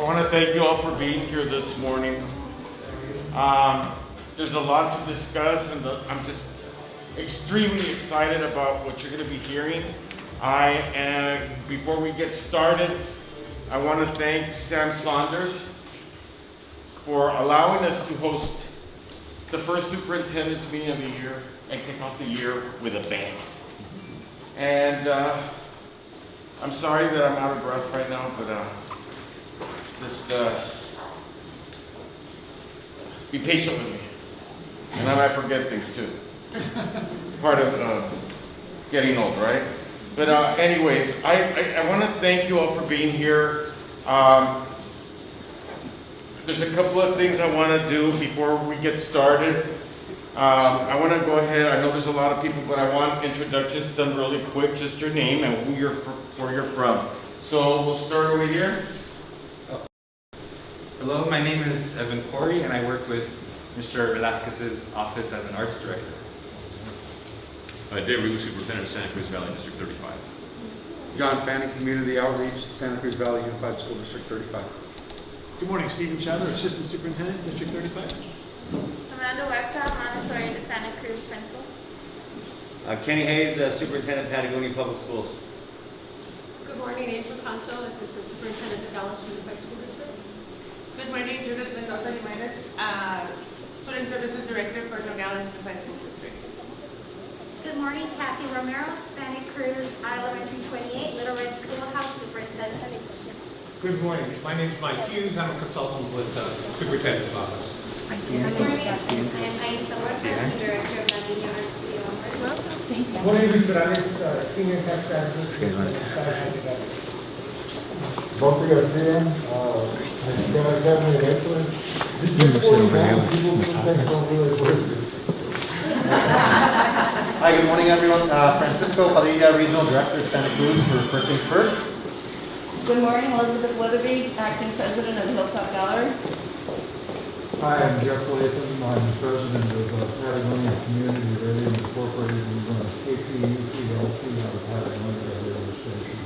want to thank you all for being here this morning. There's a lot to discuss, and I'm just extremely excited about what you're going to be hearing. Before we get started, I want to thank Sam Saunders for allowing us to host the first superintendent's meeting of the year and kick off the year with a bang. And I'm sorry that I'm out of breath right now, but just be patient with me. And I might forget things too. Part of getting old, right? But anyways, I want to thank you all for being here. There's a couple of things I want to do before we get started. I want to go ahead. I know there's a lot of people, but I want introductions done really quick. Just your name and where you're from. So we'll start over here. Hello, my name is Evan Corey, and I work with Mr. Velasquez's office as an arts director. Dave Rigo, Superintendent of Santa Cruz Valley District 35. John Fanning, Community Outreach, Santa Cruz Valley Unified School District 35. Good morning, Stephen Chandler, Assistant Superintendent, District 35. Amanda Huerta, Montessori de Santa Cruz Principal. Kenny Hayes, Superintendent, Patagonia Public Schools. Good morning, Angel Canto, Assistant Superintendent of Dallas Unified School District. Good morning, Judith Mendoza Jimenez, Student Services Director for Nogales Unified School District. Good morning, Kathy Romero, Santa Cruz Elementary 28, Little Red Schoolhouse Superintendent. Good morning. My name is Mike Hughes. I'm a consultant with the Superintendent's Office. Good morning, I am Aisa Huerta, the Director of La Niña Art Studio. Good morning, Luis Perales, Senior Tax Strategist. Bob Garcia, Academy of Excellence. Hi, good morning, everyone. Francisco Padilla, Regional Director of Santa Cruz for First Things First. Good morning, Elizabeth Witherby, Acting President of Hilltop Gallery. Hi, I'm Jeff Latham. I'm President of Patagonia Community Radio Incorporated. We run KPUPLP out of Patagonia Radio Station.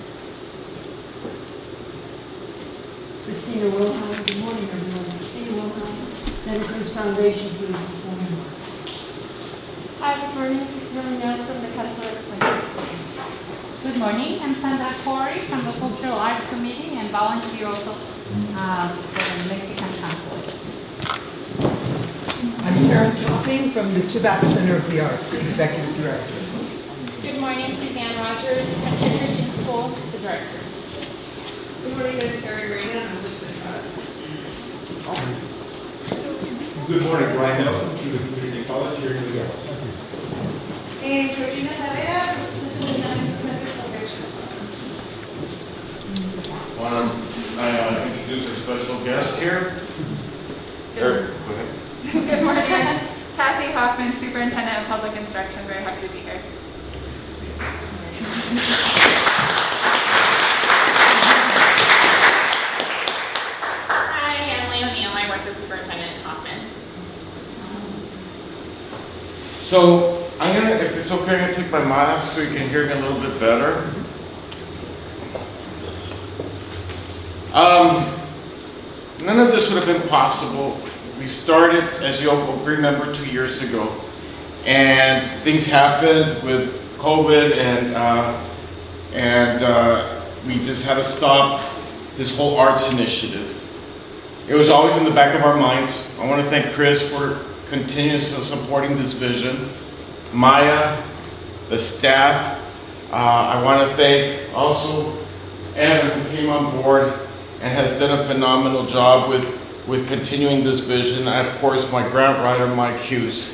Christina Wilhelm, good morning, everyone. Christina Wilhelm, Santa Cruz Foundation for the Performing Arts. Hi, good morning. This is Munoz from the Catholic Committee. Good morning. I'm Sandra Corey from the Cultural Arts Committee and volunteer also for the Mexican Consulate. I'm Karen Topping from the Tubac Center of the Arts, Executive Director. Good morning. Suzanne Rogers, Central Christian School, the Director. Good morning, I'm Terry Reyna, and I'm with the Good morning, Brian Nelson, Cuba Community College here in New York. And Georgina Herrera, representing the Santa Cruz Center Foundation. I introduce our special guest here. Go ahead. Good morning. Kathy Hoffman, Superintendent of Public Instruction. Very happy to be here. Hi, I'm Leah Neal. I work with Superintendent Hoffman. So I'm gonna, if it's okay, I'm gonna take my mask so you can hear me a little bit better. None of this would have been possible. We started, as you all remember, 2 years ago, and things happened with COVID, and we just had to stop this whole arts initiative. It was always in the back of our minds. I want to thank Chris for continuously supporting this vision, Maya, the staff. I want to thank also Evan, who came on board and has done a phenomenal job with continuing this vision, and of course my grant writer, Mike Hughes.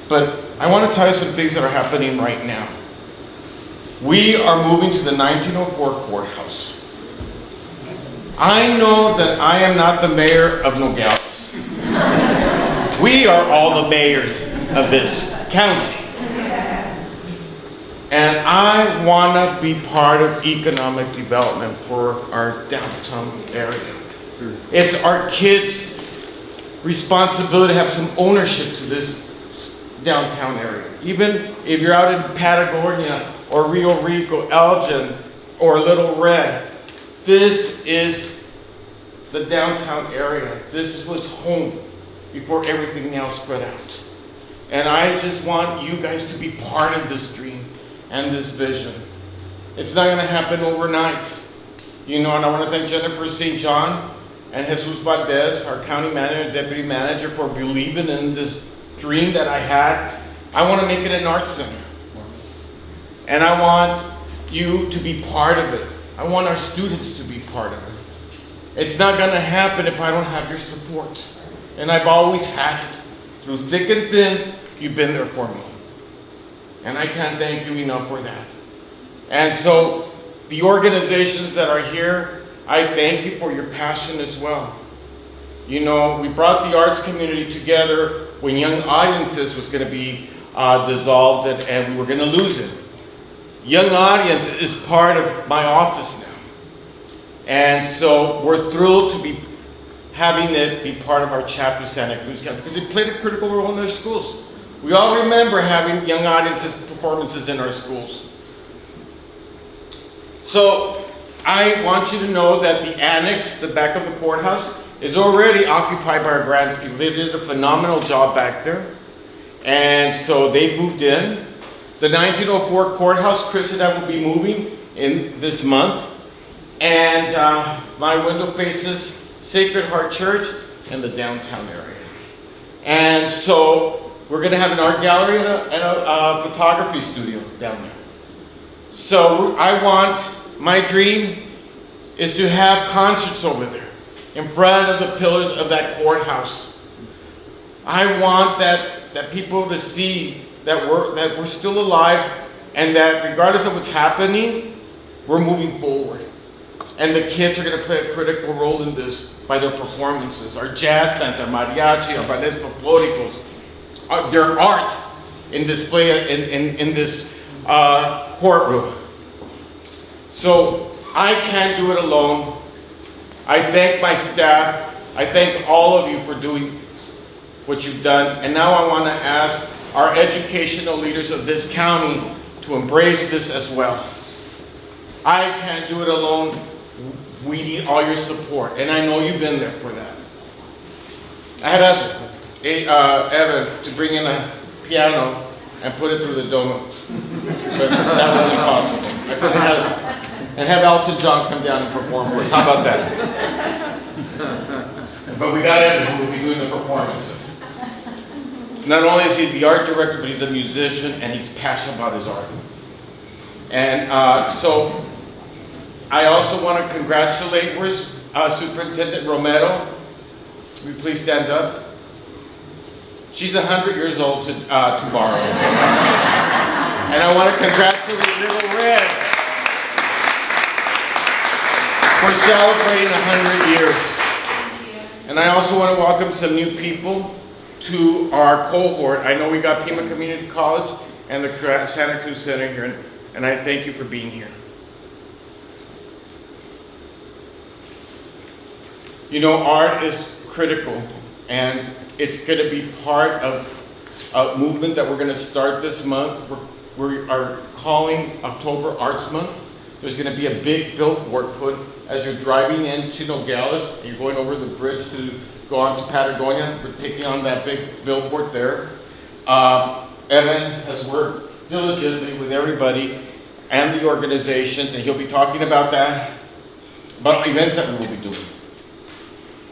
But I want to tell you some things that are happening right now. We are moving to the 1904 courthouse. I know that I am not the mayor of Nogales. We are all the mayors of this county. And I want to be part of economic development for our downtown area. It's our kids' responsibility to have some ownership to this downtown area. Even if you're out in Patagonia or Rio Rico, Elgin, or Little Red, this is the downtown area. This was home before everything else spread out. And I just want you guys to be part of this dream and this vision. It's not gonna happen overnight. You know, and I wanna thank Jennifer St. John and Jesus Valdez, our county manager and deputy manager, for believing in this dream that I had. I wanna make it an art center. And I want you to be part of it. I want our students to be part of it. It's not gonna happen if I don't have your support. And I've always had it. Through thick and thin, you've been there for me. And I can't thank you enough for that. And so, the organizations that are here, I thank you for your passion as well. You know, we brought the arts community together when Young Audiences was gonna be dissolved and we were gonna lose it. Young Audience is part of my office now. And so we're thrilled to be having it be part of our chapter Santa Cruz County because it played a critical role in our schools. We all remember having Young Audiences performances in our schools. So I want you to know that the annex, the back of the courthouse, is already occupied by our grants people. They did a phenomenal job back there. And so they moved in. The 1904 courthouse, Chris and I will be moving in this month. And my window faces Sacred Heart Church and the downtown area. And so we're gonna have an art gallery and a photography studio down there. So my dream is to have concerts over there in front of the pillars of that courthouse. I want that people to see that we're still alive and that regardless of what's happening, we're moving forward. And the kids are going to play a critical role in this by their performances. Our jazz bands, our mariachi, our ballets folklóricos, their art in display in this courtroom. So I can't do it alone. I thank my staff. I thank all of you for doing what you've done. And now I want to ask our educational leaders of this county to embrace this as well. I can't do it alone. We need all your support, and I know you've been there for that. I had asked Evan to bring in a piano and put it through the dome, but that was impossible. I couldn't have Elton John come down and perform for us. How about that? But we got Evan who will be doing the performances. Not only is he the art director, but he's a musician and he's passionate about his art. And so I also want to congratulate, where's Superintendent Romero? Will you please stand up? She's 100 years old tomorrow. And I want to congratulate Little Red for celebrating 100 years. And I also want to welcome some new people to our cohort. I know we got Pima Community College and the Santa Cruz Center here, and I thank you for being here. You know, art is critical, and it's going to be part of a movement that we're going to start this month. We are calling October Arts Month. There's going to be a big billboard put as you're driving into Nogales, and you're going over the bridge to go on to Patagonia. We're taking on that big billboard there. Evan has worked diligently with everybody and the organizations, and he'll be talking about that, about events that we will be doing.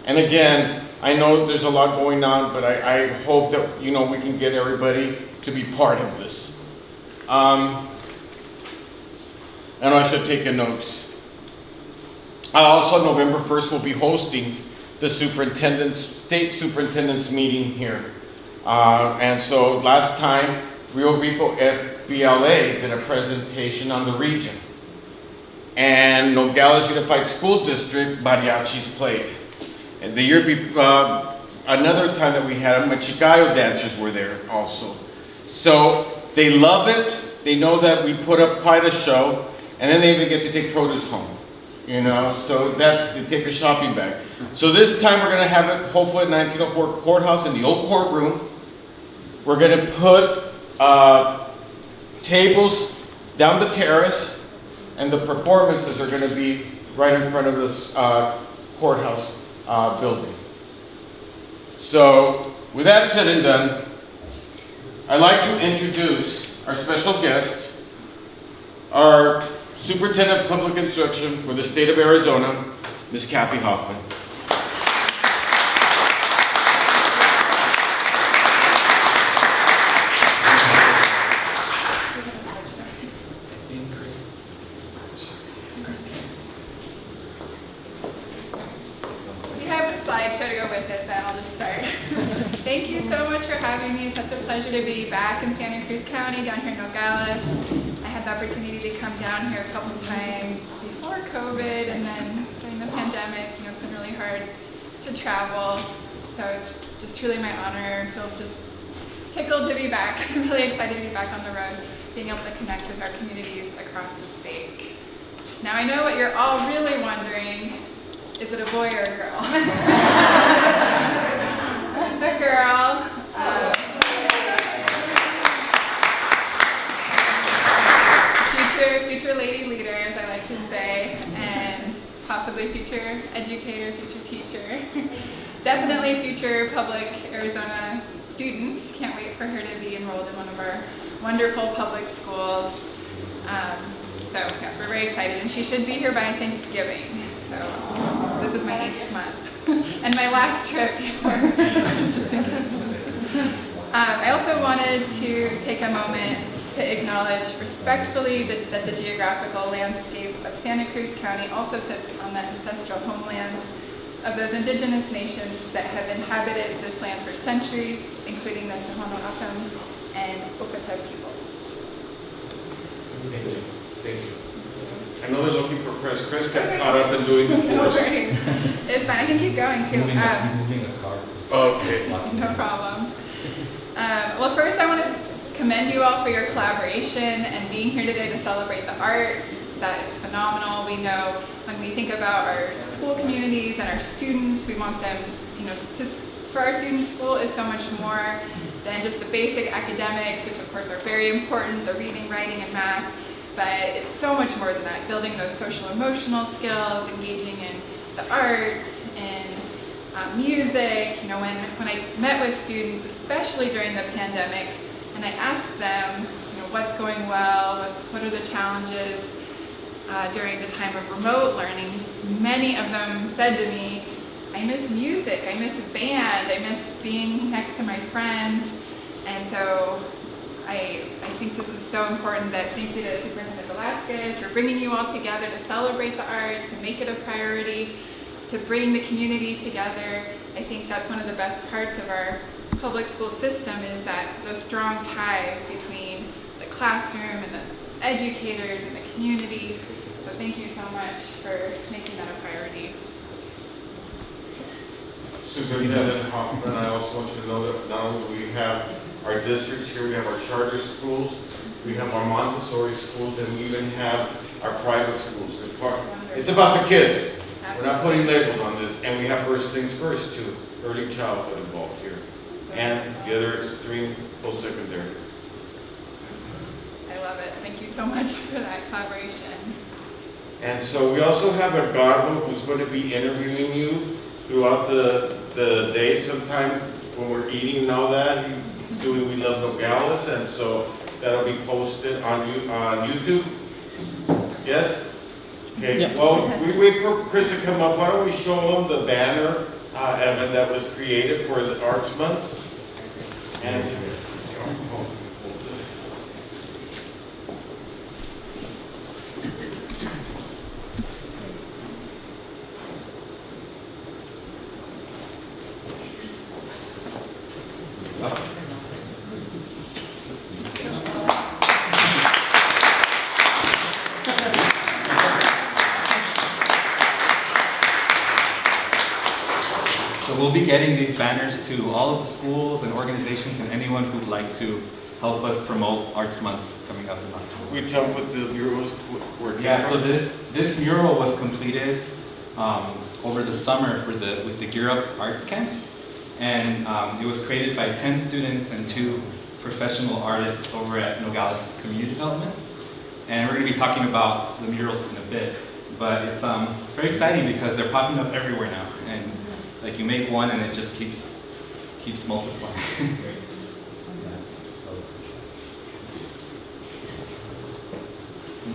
And again, I know there's a lot going on, but I hope that, you know, we can get everybody to be part of this. And I should take a note. Also, November 1st, we'll be hosting the state superintendent's meeting here. And so last time, Rio Rico FBLA did a presentation on the region. And Nogales Unified School District mariachis played. And the year before, another time that we had them, Machicayo dancers were there also. So they love it. They know that we put up quite a show, and then they even get to take produce home, you know. So they take a shopping bag. So this time we're going to have it hopefully at 1904 Courthouse in the old courtroom. We're going to put tables down the terrace, and the performances are going to be right in front of this courthouse. building. So, with that said and done, I'd like to introduce our special guest, our Superintendent of Public Instruction for the state of Arizona, Ms. Kathy Hoffman. We have a slideshow to go with it, then I'll just start. Thank you so much for having me. It's such a pleasure to be back in Santa Cruz County, down here in Nogales. I had the opportunity to come down here a couple times before COVID, and then during the pandemic, it's been really hard to travel. So it's just truly my honor. I feel just tickled to be back. I'm really excited to be back on the road, being able to connect with our communities across the state. Now I know what you're all really wondering. Is it a boy or a girl? It's a girl. Future lady leaders, I like to say, and possibly future educator, future teacher. Definitely future public Arizona student. Can't wait for her to be enrolled in one of our wonderful public schools. So yes, we're very excited, and she should be here by Thanksgiving. So this is my 8th month and my last trip before, just in case. I also wanted to take a moment to acknowledge respectfully that the geographical landscape of Santa Cruz County also sits on the ancestral homelands of those indigenous nations that have inhabited this land for centuries, including the Tohono O'odham and Okata peoples. Thank you. Thank you. I know they're looking for Chris. Chris gets caught up in doing the No tours. worries. It's fine. I can keep going too. Moving a car. Okay. No problem. Well, first I want to commend you all for your collaboration and being here today to celebrate the arts. That is phenomenal. We know when we think about our school communities and our students, we want them, for our students, school is so much more than just the basic academics, which of course are very important, the reading, writing, and math, but it's so much more than that, building those social emotional skills, engaging in the arts, in music. When I met with students, especially during the pandemic, and I asked them, what's going well, what are the challenges during the time of remote learning, many of them said to me, I miss music, I miss band, I miss being next to my friends. And so I think this is so important. That thank you to Superintendent Velasquez for bringing you all together to celebrate the arts, to make it a priority, to bring the community together. I think that's one of the best parts of our public school system, is that those strong ties between the classroom and the educators and the community. So thank you so much for making that a priority. Superintendent Hoffman, I also want you to know that not only do we have our districts here, we have our charter schools, we have our Montessori schools, and we even have our private schools. It's about the kids. We're not putting labels on this, and we have first things first too, early childhood involved here, and the other extreme post-secondary. I love it. Thank you so much for that collaboration. And so we also have a Garbo who's going to be interviewing you throughout the day sometime when we're eating and all that. He's doing We Love Nogales, and so that'll be posted on YouTube. Yes? Okay, Yeah. well, we wait for Chris to come up. Why don't we show them the banner, Evan, that was created for the Arts Month? And So we'll be getting these banners to all of the schools and organizations and anyone who'd like to help us promote Arts Month coming up in October. we tell what the murals were. Yeah, so this mural was completed over the summer with the Gear Up Arts Camps, and it was created by 10 students and 2 professional artists over at Nogales Community Development. And we're going to be talking about the murals in a bit, but it's very exciting because they're popping up everywhere now, and like you make one and it just keeps multiplying.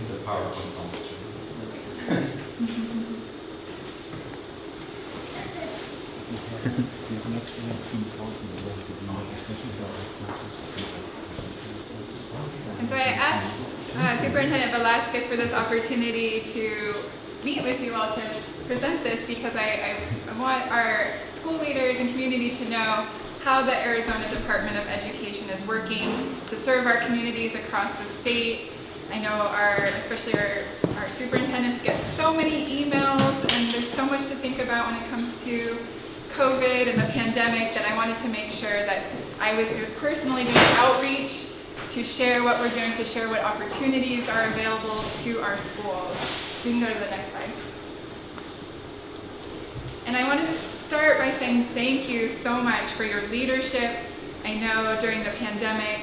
The PowerPoint's almost ready. And so I asked Superintendent Velasquez for this opportunity to meet with you all to present this because I want our school leaders and community to know how the Arizona Department of Education is working to serve our communities across the state. I know especially our superintendents get so many emails and there's so much to think about when it comes to COVID and the pandemic that I wanted to make sure that I was personally doing outreach to share what we're doing, to share what opportunities are available to our schools. We can go to the next slide. And I wanted to start by saying thank you so much for your leadership. I know during the pandemic,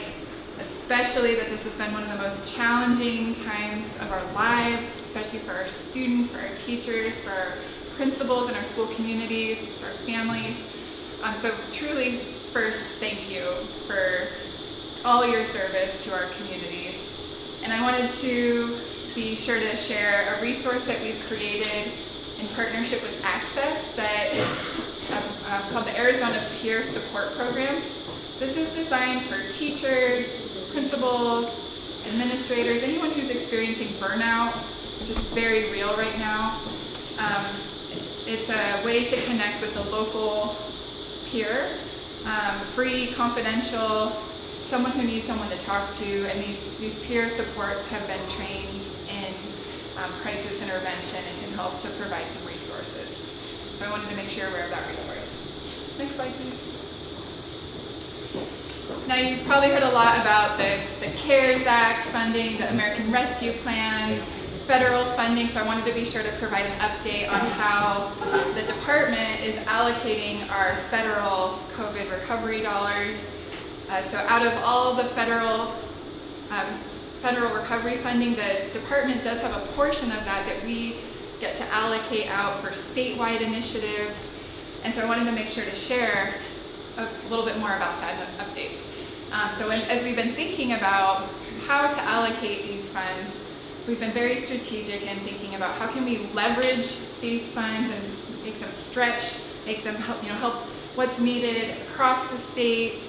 especially that this has been one of the most challenging times of our lives, especially for our students, for our teachers, for our principals and our school communities, for our families. So truly, first, thank you for all your service to our communities. And I wanted to be sure to share a resource that we've created in partnership with Access that is called the Arizona Peer Support Program. This is designed for teachers, principals, administrators, anyone who's experiencing burnout, which is very real right now. It's a way to connect with a local peer, free, confidential, someone who needs someone to talk to, and these peer supports have been trained in crisis intervention and can help to provide some resources. So I wanted to make sure you're aware of that resource. Next slide, please. Now you've probably heard a lot about the CARES Act funding, the American Rescue Plan, federal funding, so I wanted to be sure to provide an update on how the department is allocating our federal COVID recovery dollars. So out of all the federal recovery funding, the department does have a portion of that we get to allocate out for statewide initiatives. And so I wanted to make sure to share a little bit more about that in the updates. So as we've been thinking about how to allocate these funds, we've been very strategic in thinking about how can we leverage these funds and make them stretch, make them help what's needed across the state,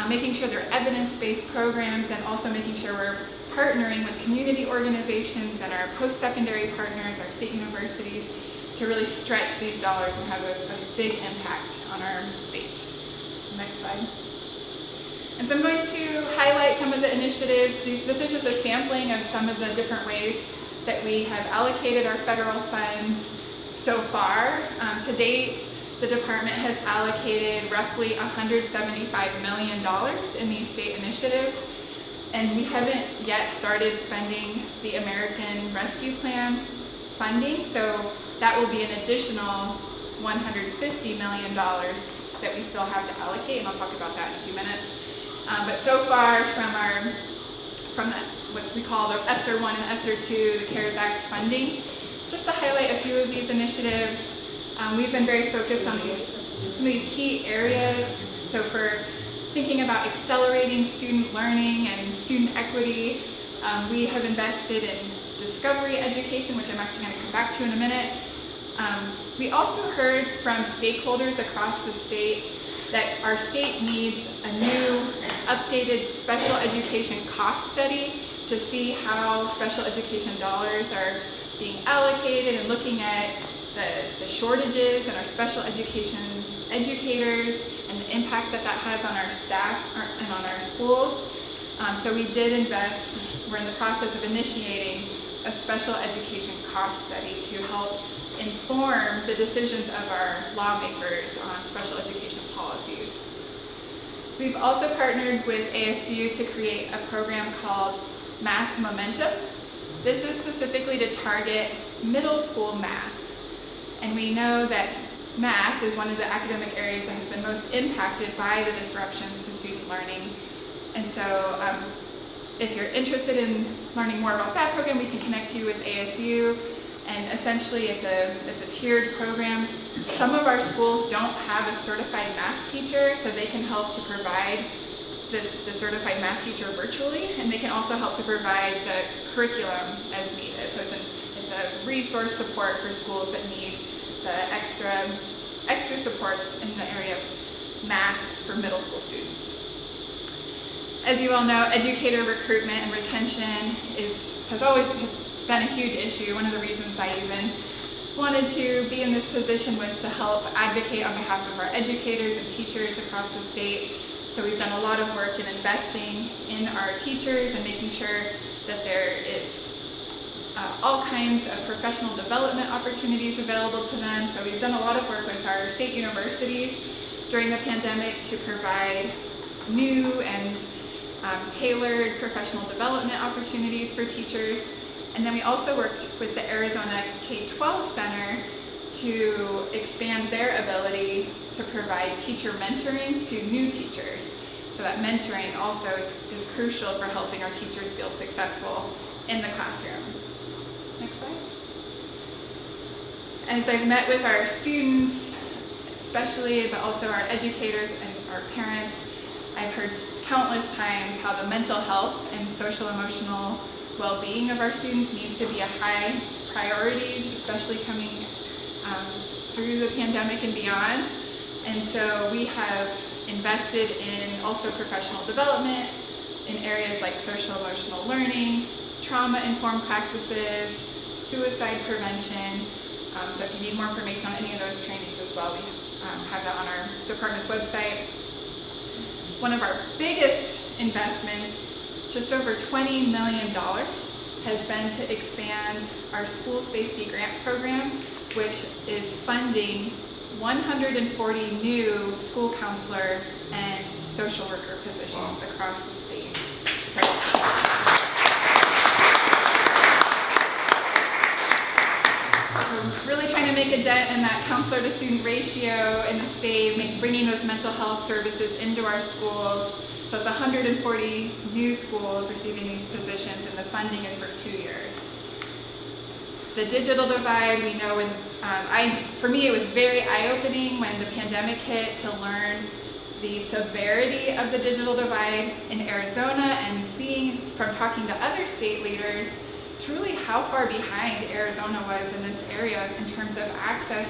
making sure they're evidence-based programs, and also making sure we're partnering with community organizations and our post-secondary partners, our state universities, to really stretch these dollars and have a big impact on our state. Next slide. And so I'm going to highlight some of the initiatives. This is just a sampling of some of the different ways that we have allocated our federal funds so far. To date, the department has allocated roughly $175 million in these state initiatives, and we haven't yet started spending the American Rescue Plan funding, so that will be an additional $150 million that we still have to allocate, and I'll talk about that in a few minutes. But so far from what we call the ESSER 1 and ESSER 2, the CARES Act funding, just to highlight a few of these initiatives, we've been very focused on some of these key areas. So for thinking about accelerating student learning and student equity, we have invested in discovery education, which I'm actually going to come back to in a minute. We also heard from stakeholders across the state that our state needs a new, updated special education cost study to see how special education dollars are being allocated and looking at the shortages in our special education educators and the impact that has on our staff and on our schools. So we did invest, we're in the process of initiating a special education cost study to help inform the decisions of our lawmakers on special education policies. We've also partnered with ASU to create a program called Math Momentum. This is specifically to target middle school math. And we know that math is one of the academic areas that has been most impacted by the disruptions to student learning. And so if you're interested in learning more about that program, we can connect you with ASU. And essentially it's a tiered program. Some of our schools don't have a certified math teacher, so they can help to provide the certified math teacher virtually, and they can also help to provide the curriculum as needed. So it's a resource support for schools that need the extra supports in the area of math for middle school students. As you all know, educator recruitment and retention has always been a huge issue. One of the reasons I even wanted to be in this position was to help advocate on behalf of our educators and teachers across the state. So we've done a lot of work in investing in our teachers and making sure that there is all kinds of professional development opportunities available to them. So we've done a lot of work with our state universities during the pandemic to provide new and tailored professional development opportunities for teachers. And then we also worked with the Arizona K-12 Center to expand their ability to provide teacher mentoring to new teachers. So that mentoring also is crucial for helping our teachers feel successful in the classroom. Next slide. As I've met with our students, especially, but also our educators and our parents, I've heard countless times how the mental health and social emotional well-being of our students needs to be a high priority, especially coming through the pandemic and beyond. And so we have invested in also professional development in areas like social emotional learning, trauma-informed practices, suicide prevention. So if you need more information on any of those trainings as well, we have that on our department's website. One of our biggest investments, just over $20 million, has been to expand our school safety grant program, which is funding 140 new school counselor and social worker positions across the state. So we're really trying to make a dent in that counselor to student ratio in the state, bringing those mental health services into our schools. So it's 140 new schools receiving these positions, and the funding is for 2 years. The digital divide, we know for me it was very eye-opening when the pandemic hit to learn the severity of the digital divide in Arizona, and seeing from talking to other state leaders truly how far behind Arizona was in this area in terms of access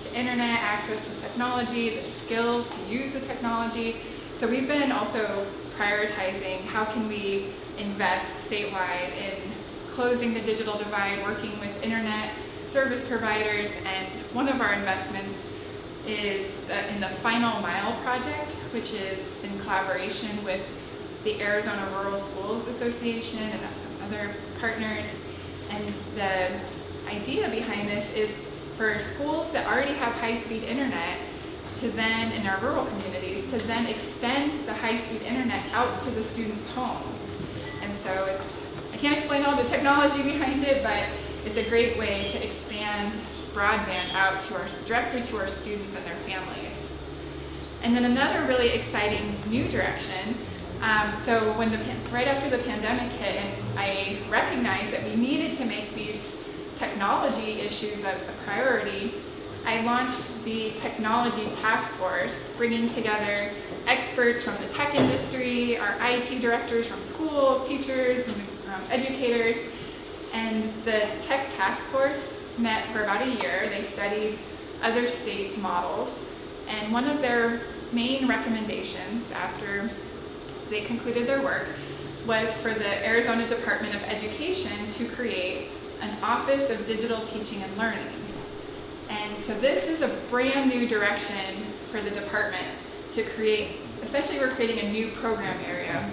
to internet, access to technology, the skills to use the technology. So we've been also prioritizing how can we invest statewide in closing the digital divide, working with internet service providers, and one of our investments is in the Final Mile project, which is in collaboration with the Arizona Rural Schools Association and some other partners. And the idea behind this is for schools that already have high-speed internet to then, in our rural communities, to then extend the high-speed internet out to the students' homes. And so I can't explain all the technology behind it, but it's a great way to expand broadband out directly to our students and their families. And then another really exciting new direction, so right after the pandemic hit, and I recognized that we needed to make these technology issues a priority, I launched the Technology Task Force, bringing together experts from the tech industry, our IT directors from schools, teachers, and educators. And the Tech Task Force met for about a year. They studied other states' models. And one of their main recommendations after they concluded their work was for the Arizona Department of Education to create an Office of Digital Teaching and Learning. And so this is a brand new direction for the department to create. Essentially, we're creating a new program area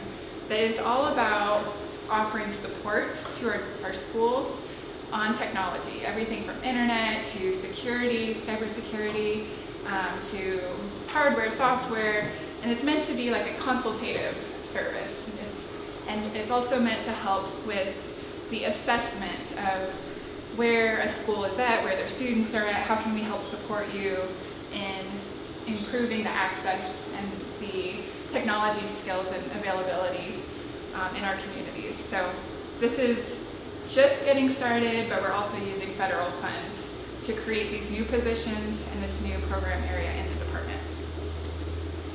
that is all about offering supports to our schools on technology, everything from internet to security, cybersecurity, to hardware, software, and it's meant to be like a consultative service. And it's also meant to help with the assessment of where a school is at, where their students are at, how can we help support you in improving the access and the technology skills and availability in our communities. So this is just getting started, but we're also using federal funds to create these new positions and this new program area in the department.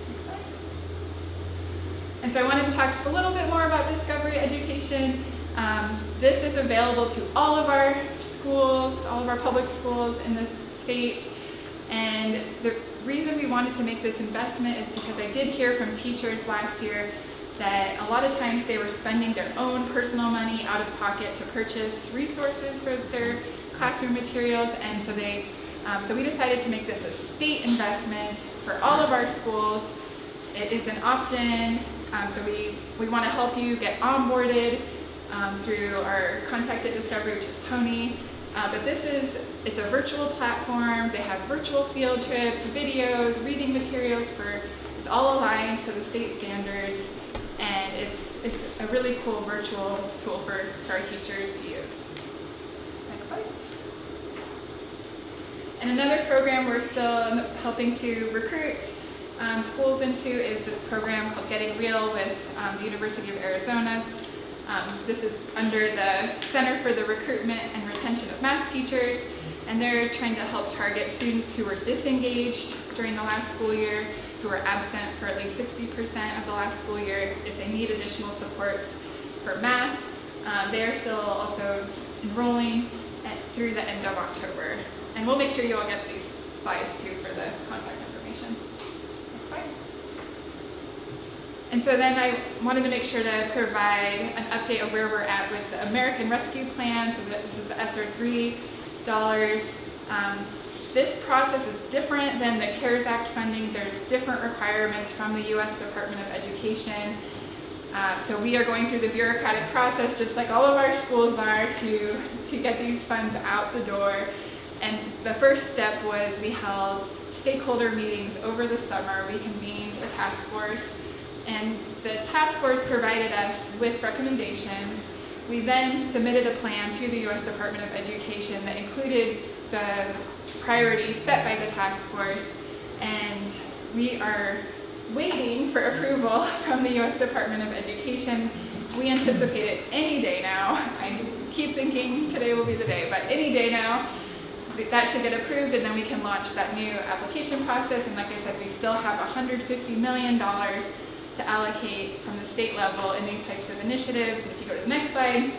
Next slide. And so I wanted to talk just a little bit more about Discovery Education. This is available to all of our schools, all of our public schools in the state. And the reason we wanted to make this investment is because I did hear from teachers last year that a lot of times they were spending their own personal money out of pocket to purchase resources for their classroom materials, and so we decided to make this a state investment for all of our schools. It is an opt-in, so we want to help you get onboarded through our contact at Discovery, which is Tony. But it's a virtual platform. They have virtual field trips, videos, reading materials it's all aligned to the state standards, and it's a really cool virtual tool for our teachers to use. Next slide. And another program we're still helping to recruit schools into is this program called Getting Real with the University of Arizona's. This is under the Center for the Recruitment and Retention of Math Teachers, and they're trying to help target students who were disengaged during the last school year, who were absent for at least 60% of the last school year if they need additional supports for math. They are still also enrolling through the end of October. And we'll make sure you all get these slides too for the contact information. Next slide. And so then I wanted to make sure to provide an update of where we're at with the American Rescue Plan. So this is the ESSER $3. This process is different than the CARES Act funding. There's different requirements from the U.S. Department of Education. So we are going through the bureaucratic process, just like all of our schools are, to get these funds out the door. And the first step was we held stakeholder meetings over the summer. We convened a task force, and the task force provided us with recommendations. We then submitted a plan to the U.S. Department of Education that included the priorities set by the task force, and we are waiting for approval from the U.S. Department of Education. We anticipate it any day now. I keep thinking today will be the day, but any day now that should get approved, and then we can launch that new application process. And like I said, we still have $150 million to allocate from the state level in these types of initiatives. And if you go to the next slide,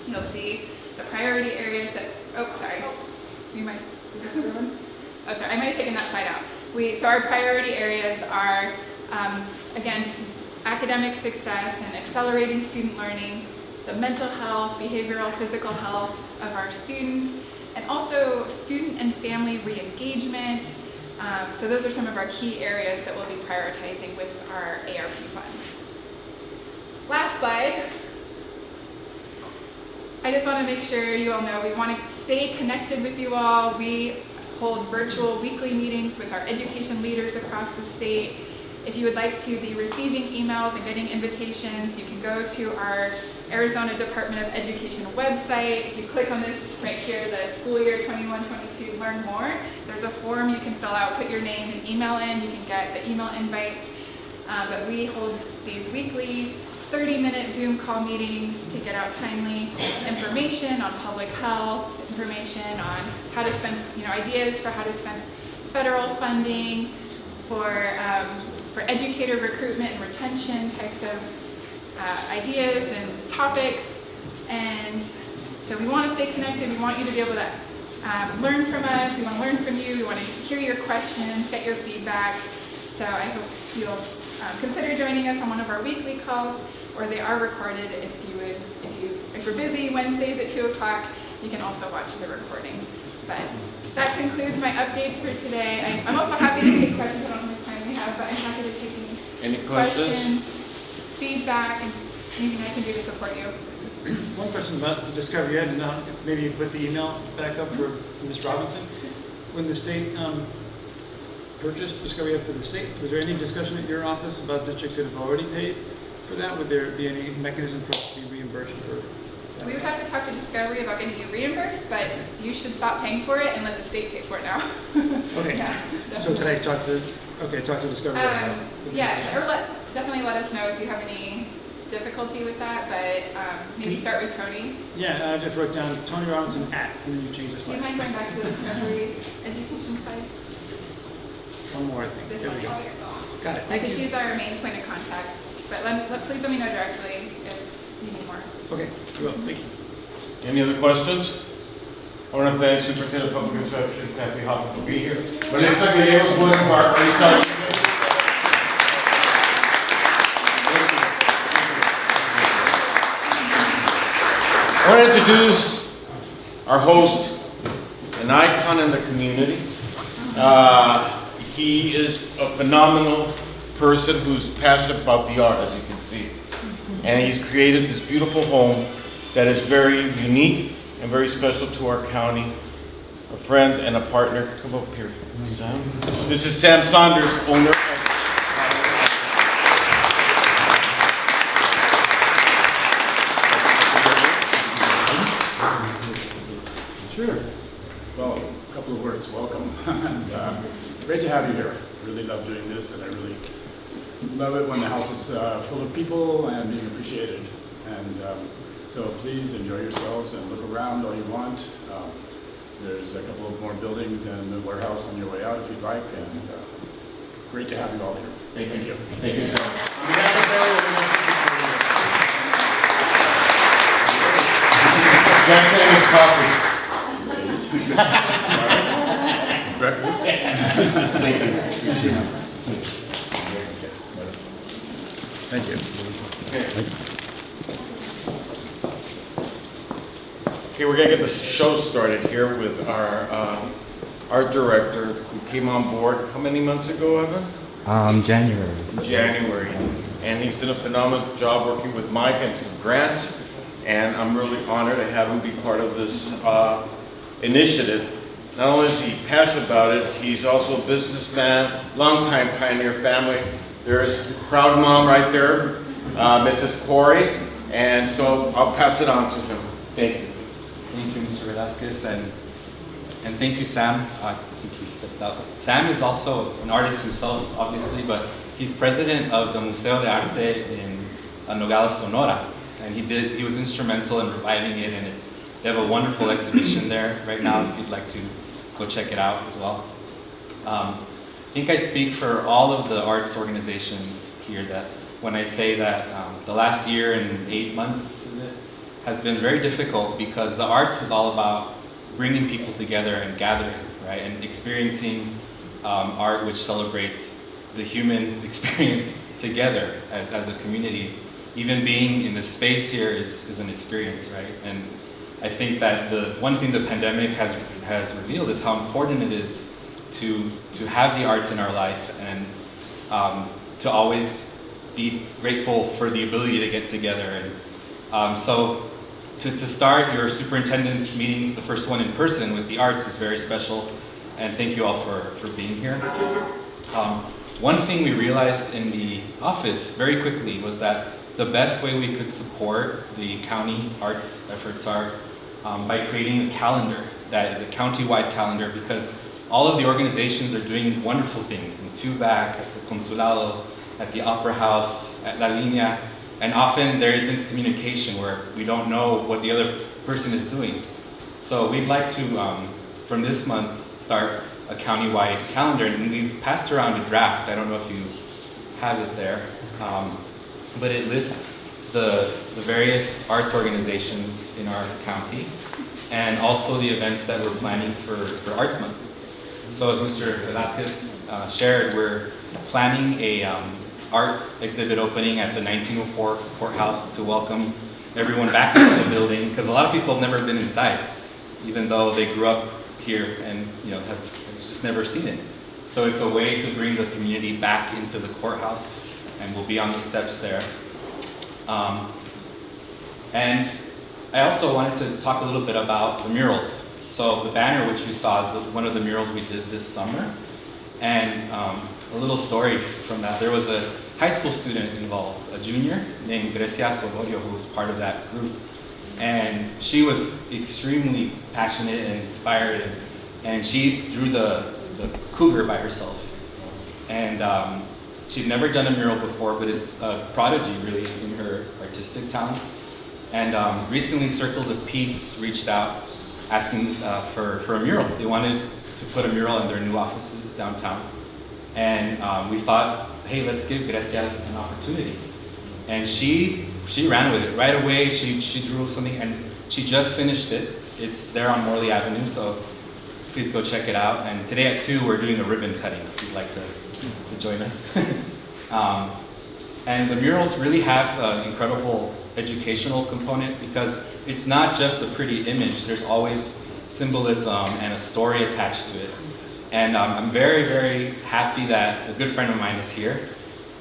you'll see the priority areas that, you might, is that the other one? Oh, sorry, I might have taken that slide out. So our priority areas are, again, academic success and accelerating student learning, the mental health, behavioral, physical health of our students, and also student and family re-engagement. So those are some of our key areas that we'll be prioritizing with our ARP funds. Last slide. I just want to make sure you all know we want to stay connected with you all. We hold virtual weekly meetings with our education leaders across the state. If you would like to be receiving emails and getting invitations, you can go to our Arizona Department of Education website. If you click on this right here, the school year 21-22 learn more, there's a form you can fill out, put your name and email in. You can get the email invites. But we hold these weekly 30-minute Zoom call meetings to get out timely information on public health, information on how to spend, ideas for how to spend federal funding, for educator recruitment and retention types of ideas and topics. And so we want to stay connected. We want you to be able to learn from us. We want to learn from you. We want to hear your questions, get your feedback. So I hope you'll consider joining us on one of our weekly calls, or they are recorded. If you're busy Wednesdays at 2 o'clock, you can also watch the recording. But that concludes my updates for today. I'm also happy to take questions. I don't know how much time we have, but I'm happy to take any questions, feedback, and anything I can do to support you. One question about the Discovery Ed, and maybe you put the email back up for Ms. Robinson. When the state purchased Discovery Ed for the state, was there any discussion at your office about districts that have already paid for that? Would there be any mechanism for us to be reimbursed for that? We would have to talk to Discovery about getting you reimbursed, but you should stop paying for it and let the state pay for it now. Okay. Yeah, so today talk to Discovery Ed. or definitely let us know if you have any difficulty with that, but maybe start with Tony. Yeah, I just wrote down Tony Robinson @ and then you change the Do you slide. mind going back to the Discovery Education slide? One more, I think. This There one, we go. yes. Got it, thank Because you. she's our main point of contact, but please let me know directly if you need more assistance. Okay, well, thank you. Any other questions? I want to thank Superintendent of Public Instruction, Kathy Hoffman, for being here. Vanessa Gallegos, one of our HR. I want to introduce our host, an icon in the community. He is a phenomenal person who's passionate about the art, as you can see. And he's created this beautiful home that is very unique and very special to our county. A friend and a partner. Come up here, Sam. This is Sam Saunders, owner of... Sure. Well, a couple of words. Welcome. And, great to have you here. Really love doing this, and I really love it when the house is full of people and being appreciated. And so please enjoy yourselves and look around all you want. There's a couple of more buildings and the warehouse on your way out if you'd like. And great to have you all here. Thank you. Thank you, sir. Jack Daniels coffee. Breakfast. Thank you. Appreciate it. Thank you. Okay, we're gonna get the show started here with our art director who came on board, how many months ago, Evan? January. January. And he's done a phenomenal job working with Mike and some grants. And I'm really honored to have him be part of this initiative. Not only is he passionate about it, he's also a businessman, longtime Pioneer family. There's proud mom right there, Mrs. Corey. And so I'll pass it on to him. Thank you. Thank you, Mr. Velasquez, and thank you, Sam. I think he stepped out. Sam is also an artist himself, obviously, but he's president of the Museo de Arte in Nogales, Sonora, and he was instrumental in reviving it, and they have a wonderful exhibition there right now. If you'd like to go check it out as well. I think I speak for all of the arts organizations here that when I say that the last year and 8 months has been very difficult, because the arts is all about bringing people together and gathering, right? And experiencing art which celebrates the human experience together as a community. Even being in this space here is an experience, right? And I think that the one thing the pandemic has revealed is how important it is to have the arts in our life, and to always be grateful for the ability to get together. And so to start your superintendent's meetings, the first one in person with the arts, is very special, and thank you all for being here. One thing we realized in the office very quickly was that the best way we could support the county arts efforts are by creating a calendar that is a county-wide calendar, because all of the organizations are doing wonderful things in Tubac, at the Consulado, at the Opera House, at La Línea, and often there isn't communication where we don't know what the other person is doing. So we'd like to, from this month, start a county-wide calendar, and we've passed around a draft. I don't know if you have it there, but it lists the various arts organizations in our county, and also the events that we're planning for Arts Month. So as Mr. Velasquez shared, we're planning a art exhibit opening at the 1904 courthouse to welcome everyone back into the building, because a lot of people have never been inside, even though they grew up here and have just never seen it. So it's a way to bring the community back into the courthouse, and we'll be on the steps there. And I also wanted to talk a little bit about the murals. So the banner which you saw is one of the murals we did this summer. And a little story from that. There was a high school student involved, a junior named Grecia Solorio, who was part of that group. And she was extremely passionate and inspired, and she drew the cougar by herself. And She'd never done a mural before, but is a prodigy really in her artistic talents. And recently Circles of Peace reached out asking for a mural. They wanted to put a mural in their new offices downtown. And we thought, hey, let's give Grecia an opportunity. And she ran with it right away. She drew something and she just finished it. It's there on Morley Avenue, so please go check it out. And today at 2, we're doing a ribbon cutting if you'd like to join us. And the murals really have an incredible educational component because it's not just a pretty image. There's always symbolism and a story attached to it. And I'm very, very happy that a good friend of mine is here,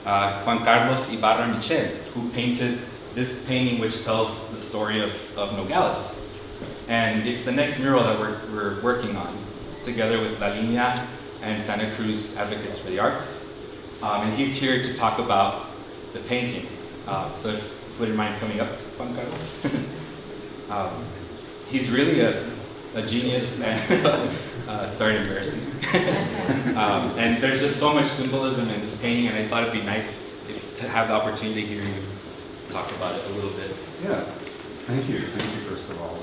Juan Carlos Ibarra Michel, who painted this painting which tells the story of Nogales. And it's the next mural that we're working on, together with La Línea and Santa Cruz Advocates for the Arts. And he's here to talk about the painting. So if you wouldn't mind coming up, Juan Carlos. He's really a genius, and sorry to embarrass you. And there's just so much symbolism in this painting, and I thought it'd be nice to have the opportunity to hear you talk about it a little bit. Yeah, thank you first of all.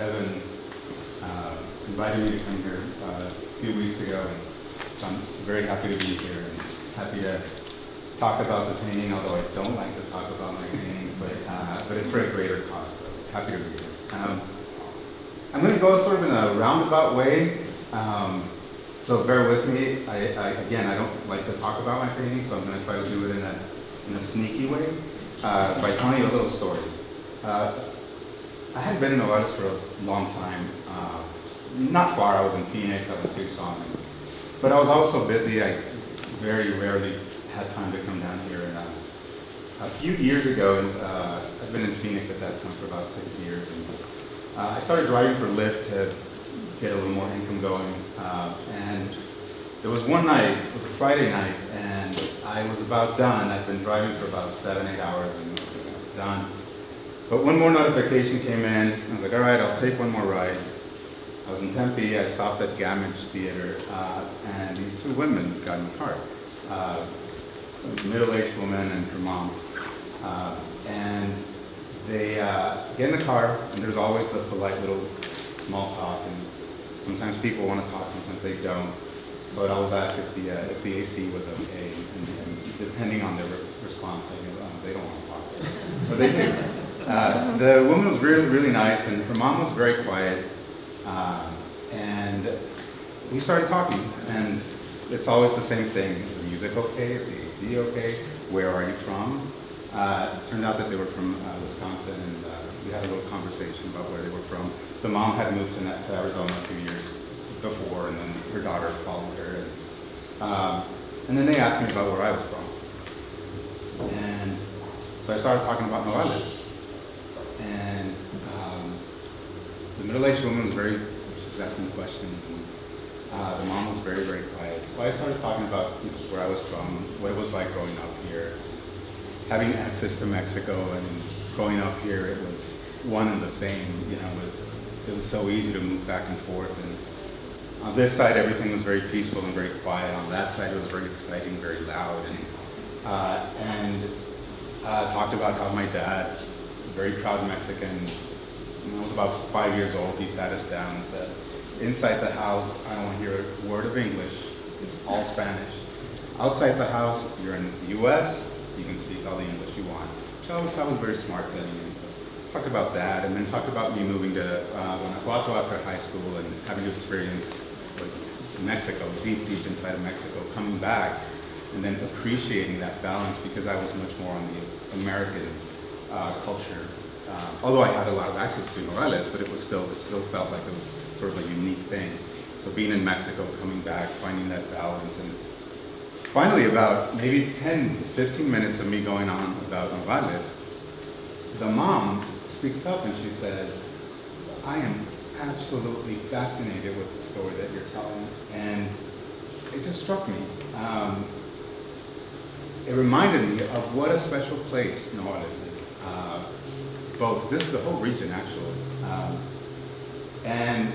Evan invited me to come here a few weeks ago, and so I'm very happy to be here and happy to talk about the painting, although I don't like to talk about my painting, but it's for a greater cause, so happy to be here. I'm going to go sort of in a roundabout way, so bear with me. Again, I don't like to talk about my painting, so I'm going to try to do it in a sneaky way by telling you a little story. I had been in Nogales for a long time, not far. I was in Phoenix, I was in Tucson, but I was also busy. I very rarely had time to come down here. And a few years ago, I've been in Phoenix at that time for about 6 years, and I started driving for Lyft to get a little more income going. And there was one night, it was a Friday night, and I was about done. I'd been driving for about 7-8 hours, and I was done. But one more notification came in. I was like, all right, I'll take one more ride. I was in Tempe. I stopped at Gamage Theater, and these 2 women got in the car. A middle-aged woman and her mom. And they get in the car, and there's always the polite little small talk. And sometimes people want to talk, sometimes they don't. So I'd always ask if the AC was okay. And depending on their response, I go, oh, they don't want to talk. But they do. The woman was really, really nice, and her mom was very quiet. And we started talking, and it's always the same thing. Is the music okay? Is the AC okay? Where are you from? It turned out that they were from Wisconsin, and we had a little conversation about where they were from. The mom had moved to Arizona a few years before, and then her daughter followed her. And then they asked me about where I was from. And so I started talking about Nogales. And the middle-aged woman was she was asking questions, and the mom was very, very quiet. So I started talking about where I was from, what it was like growing up here, having access to Mexico, and growing up here, it was one and the same. It was so easy to move back and forth. And on this side, everything was very peaceful and very quiet. On that side, it was very exciting, very loud. And talked about how my dad, very proud Mexican, when I was about 5 years old, he sat us down and said, inside the house, I don't want to hear a word of English. It's all Spanish. Outside the house, if you're in the US, you can speak all the English you want. Which I always thought was very smart then. Talked about that, and then talked about me moving to Guanajuato after high school and having to experience Mexico, deep inside of Mexico, coming back, and then appreciating that balance because I was much more on the American culture. Although I had a lot of access to Nogales, but it still felt like it was sort of a unique thing. So being in Mexico, coming back, finding that balance, and finally about maybe 10, 15 minutes of me going on about Nogales, the mom speaks up and she says, I am absolutely fascinated with the story that you're telling, and it just struck me. It reminded me of what a special place Nogales is. The whole region actually. And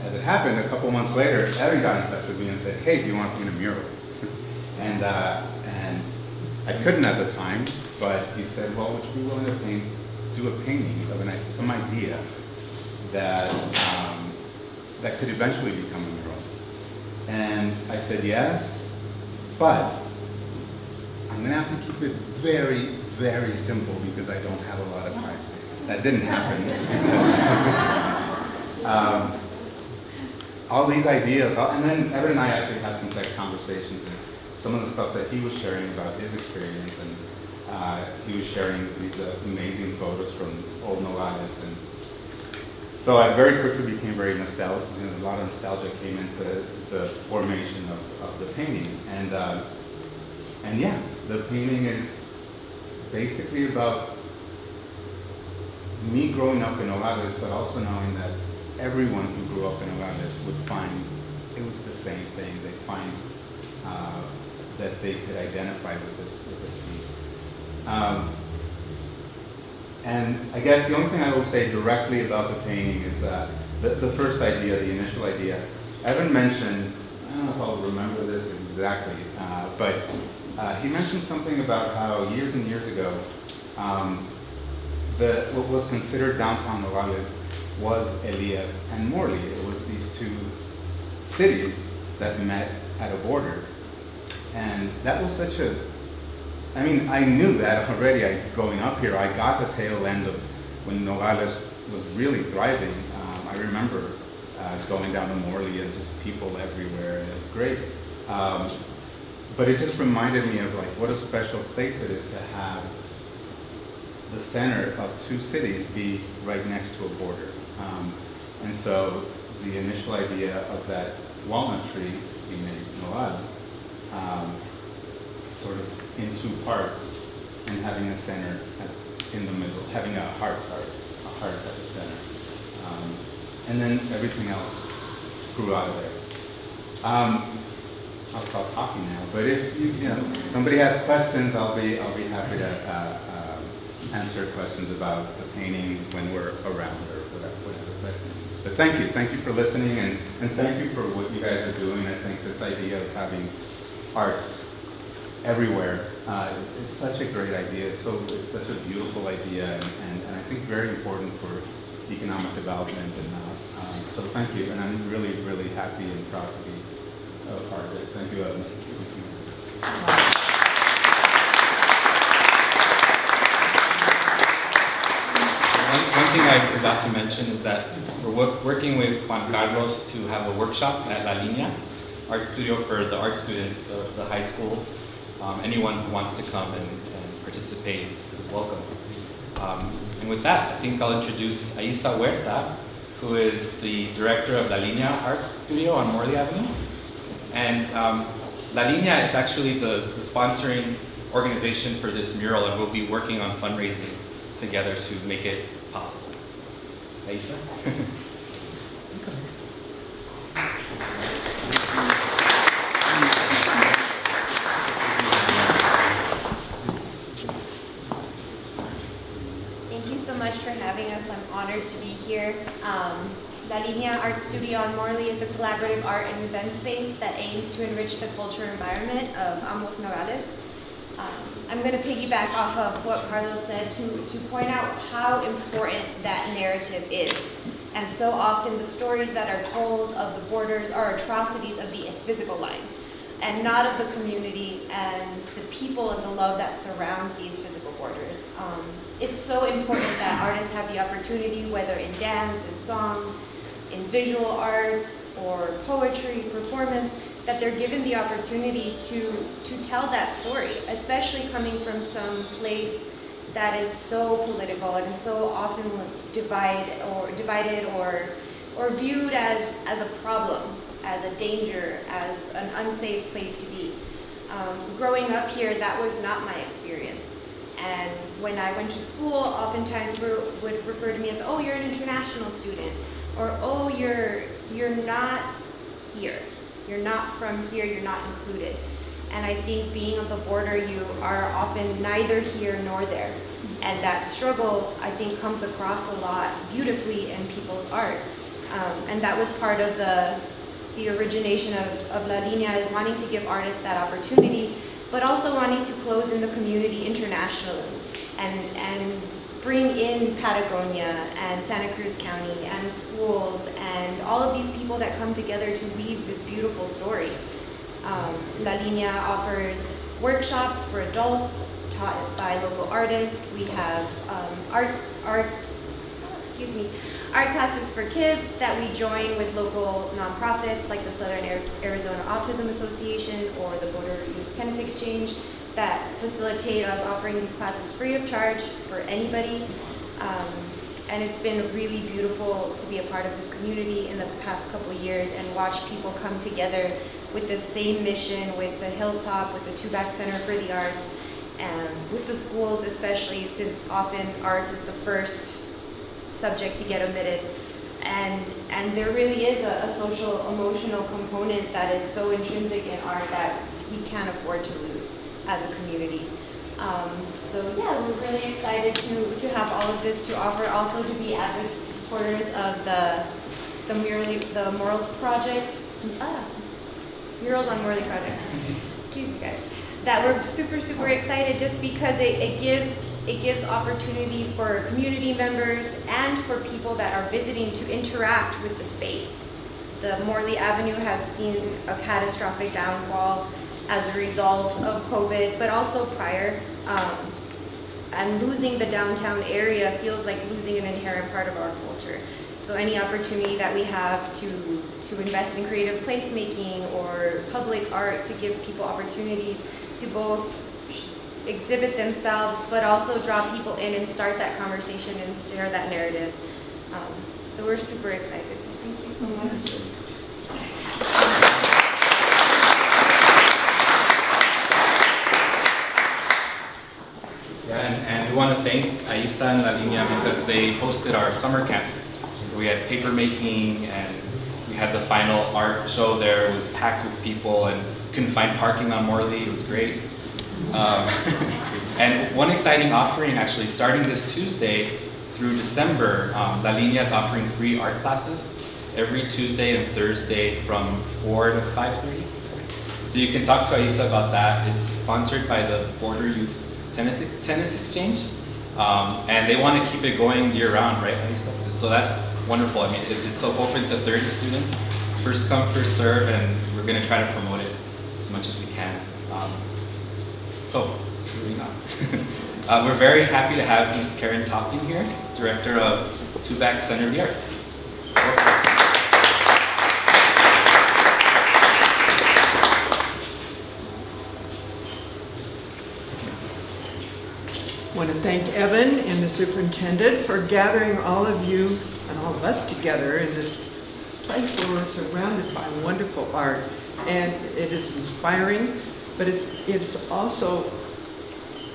as it happened, a couple months later, Evan got in touch with me and said, hey, do you want to paint a mural? And I couldn't at the time, but he said, well, would you be willing to do a painting of some idea that, that could eventually become a mural? And I said yes, but I'm gonna have to keep it very, very simple because I don't have a lot of time. That didn't happen because all these ideas, and then Evan and I actually had some text conversations, and some of the stuff that he was sharing about his experience, and he was sharing these amazing photos from old Nogales, and so I very quickly became very nostalgic. You know, a lot of nostalgia came into the formation of the painting, and yeah, the painting is basically about me growing up in Nogales, but also knowing that everyone who grew up in Nogales would find it was the same thing. They'd find that they could identify with this piece. And I guess the only thing I will say directly about the painting is the first idea, the initial idea. Evan mentioned, I don't know if I'll remember this exactly, but he mentioned something about how years and years ago, what was considered downtown Nogales was Elias and Morley. It was these two cities that met at a border. And that was such a, I mean, I knew that already growing up here. I got the tail end of when Nogales was really thriving. I remember going down to Morley and just people everywhere, and it was great. But it just reminded me of like what a special place it is to have the center of two cities be right next to a border. And so the initial idea of that walnut tree being in Noal, sort of in two parts and having a center in the middle, having a heart at the center. And then everything else grew out of there. I'll stop talking now, but if somebody has questions, I'll be happy to answer questions about the painting when we're around or whatever. But thank you for listening, and thank you for what you guys are doing. I think this idea of having arts everywhere, it's such a great idea. It's such a beautiful idea, and I think very important for economic development. And so thank you, and I'm really, really happy and proud to be a part of it. Thank you, Evan. One thing I forgot to mention is that we're working with Juan Carlos to have a workshop at La Línea Art Studio for the art students of the high schools. Anyone who wants to come and participate is welcome. And with that, I think I'll introduce Aisa Huerta, who is the director of La Línea Art Studio on Morley Avenue. And La Línea is actually the sponsoring organization for this mural, and we'll be working on fundraising together to make it possible. Aisa? Thank you so much for having us. I'm honored to be here. La Línea Art Studio on Morley is a collaborative art and event space that aims to enrich the cultural environment of ambos Nogales. I'm going to piggyback off of what Carlos said to point out how important that narrative is. And so often the stories that are told of the borders are atrocities of the physical line, and not of the community and the people and the love that surrounds these physical borders. It's so important that artists have the opportunity, whether in dance, in song, in visual arts, or poetry, performance, that they're given the opportunity to tell that story, especially coming from some place that is so political and is so often divided or viewed as a problem, as a danger, as an unsafe place to be. Growing up here, that was not my experience. And when I went to school, oftentimes people would refer to me as, oh, you're an international student, or oh, you're not here. You're not from here, you're not included. And I think being on the border, you are often neither here nor there. And that struggle, I think, comes across a lot beautifully in people's art. And that was part of the the origination of La Linea is wanting to give artists that opportunity, but also wanting to close in the community internationally and bring in Patagonia and Santa Cruz County and schools and all of these people that come together to weave this beautiful story. La Linea offers workshops for adults taught by local artists. We have art classes for kids that we join with local nonprofits like the Southern Arizona Autism Association or the Border Youth Tennis Exchange that facilitate us offering these classes free of charge for anybody. And it's been really beautiful to be a part of this community in the past couple of years and watch people come together with the same mission, with the Hilltop, with the Tubac Center for the Arts, and with the schools especially, since often arts is the first subject to get omitted. And there really is a social, emotional component that is so intrinsic in art that we can't afford to lose as a community. So yeah, we're really excited to have all of this to offer, also to be avid supporters of the Murals Project, Murals on Morley Project. Excuse me, guys. That we're super excited just because it gives opportunity for community members and for people that are visiting to interact with the space. The Morley Avenue has seen a catastrophic downfall as a result of COVID, but also prior. And losing the downtown area feels like losing an inherent part of our culture. So any opportunity that we have to invest in creative placemaking or public art to give people opportunities to both exhibit themselves, but also draw people in and start that conversation and share that narrative. So we're super excited. Thank you so much. Yeah, and we want to thank Aisa and La Linea because they hosted our summer camps. We had paper making and we had the final art show there. It was packed with people and couldn't find parking on Morley. It was great. And one exciting offering, actually, starting this Tuesday through December, La Linea is offering free art classes every Tuesday and Thursday from 4 to 5:30. So you can talk to Aisa about that. It's sponsored by the Border Youth Tennis Exchange. And they want to keep it going year-round, right, Aisa? So that's wonderful. I mean, it's open to 30 students, first come, first serve, and we're going to try to promote it as much as we can. So, moving on. We're very happy to have Ms. Karen Topping here, Director of Tubac Center of the Arts. I want to thank Evan and the superintendent for gathering all of you and all of us together in this place where we're surrounded by wonderful art. And it is inspiring, but it's also,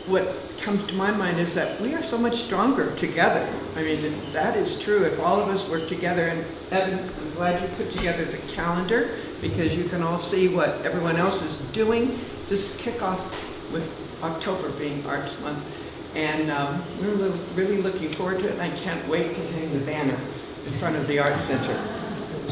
what comes to my mind is that we are so much stronger together. I mean, that is true. If all of us work together, and Evan, I'm glad you put together the calendar because you can all see what everyone else is doing. Just kick off with October being Arts Month. And we're really looking forward to it, and I can't wait to hang the banner in front of the Arts Center.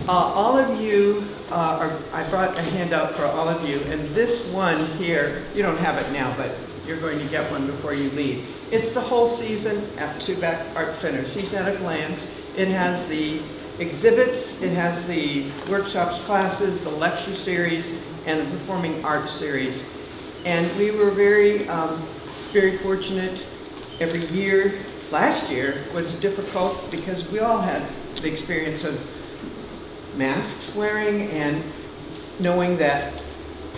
All of you, I brought a handout for all of you, and this one here, you don't have it now, but you're going to get one before you leave. It's the whole season at Tubac Art Center, Season at a Glance. It has the exhibits, it has the workshops, classes, the lecture series, and the performing arts series. And we were very fortunate. Every year, last year was difficult because we all had the experience of masks wearing and knowing that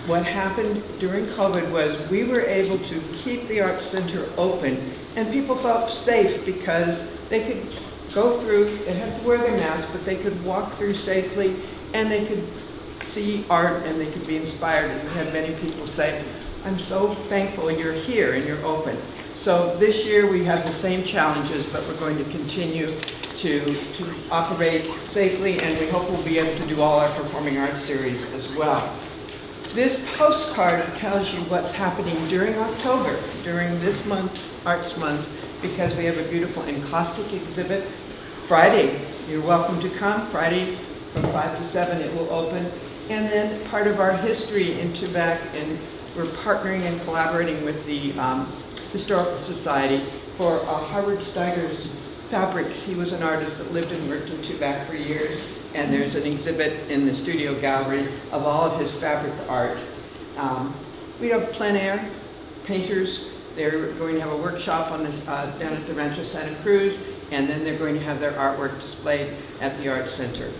what happened during COVID was we were able to keep the Arts Center open and people felt safe because they could go through, they had to wear their mask, but they could walk through safely and they could see art and they could be inspired. And we had many people say, I'm so thankful you're here and you're open. So this year we have the same challenges, but we're going to continue to operate safely, and we hope we'll be able to do all our performing arts series as well. This postcard tells you what's happening during October, during this month, Arts Month, because we have a beautiful encaustic exhibit. Friday, you're welcome to come. Friday, from 5 to 7 it will open. And then part of our history in Tubac, and we're partnering and collaborating with the Historical Society for Harvard Steiger's fabrics. He was an artist that lived and worked in Tubac for years, and there's an exhibit in the studio gallery of all of his fabric art. We have plein air painters. They're going to have a workshop on this down at the Rancho Santa Cruz, and then they're going to have their artwork displayed at the Art Center.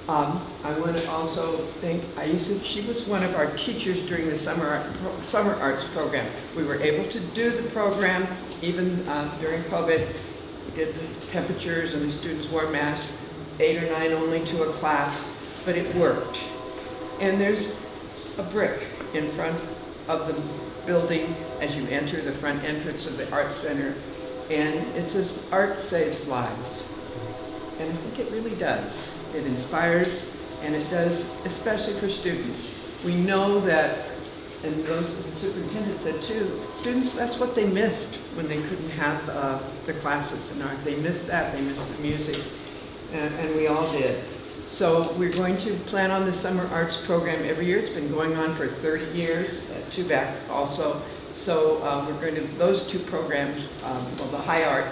I want to also thank Aisa. She was one of our teachers during the summer arts program. We were able to do the program even during COVID. We did the temperatures and the students wore masks, 8 or 9 only to a class, but it worked. And there's a brick in front of the building as you enter the front entrance of the Art Center, and it says, "Art saves lives." And I think it really does. It inspires, and it does, especially for students. We know that, and the superintendent said too, students, that's what they missed when they couldn't have the classes in art. They missed that, they missed the music, and we all did. So we're going to plan on the summer arts program every year. It's been going on for 30 years at Tubac also. So we're going to, those two programs, well, the high art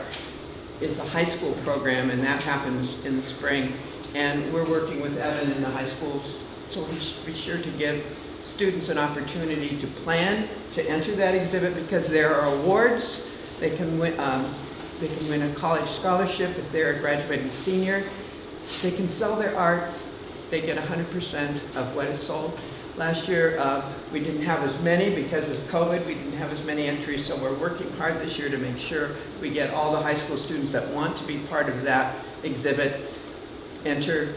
is the high school program, and that happens in the spring. And we're working with Evan in the high schools, so we should be sure to give students an opportunity to plan to enter that exhibit, because there are awards. They can win a college scholarship if they're a graduating senior. They can sell their art. They get 100% of what is sold. Last year, we didn't have as many because of COVID. We didn't have as many entries, so we're working hard this year to make sure we get all the high school students that want to be part of that exhibit enter,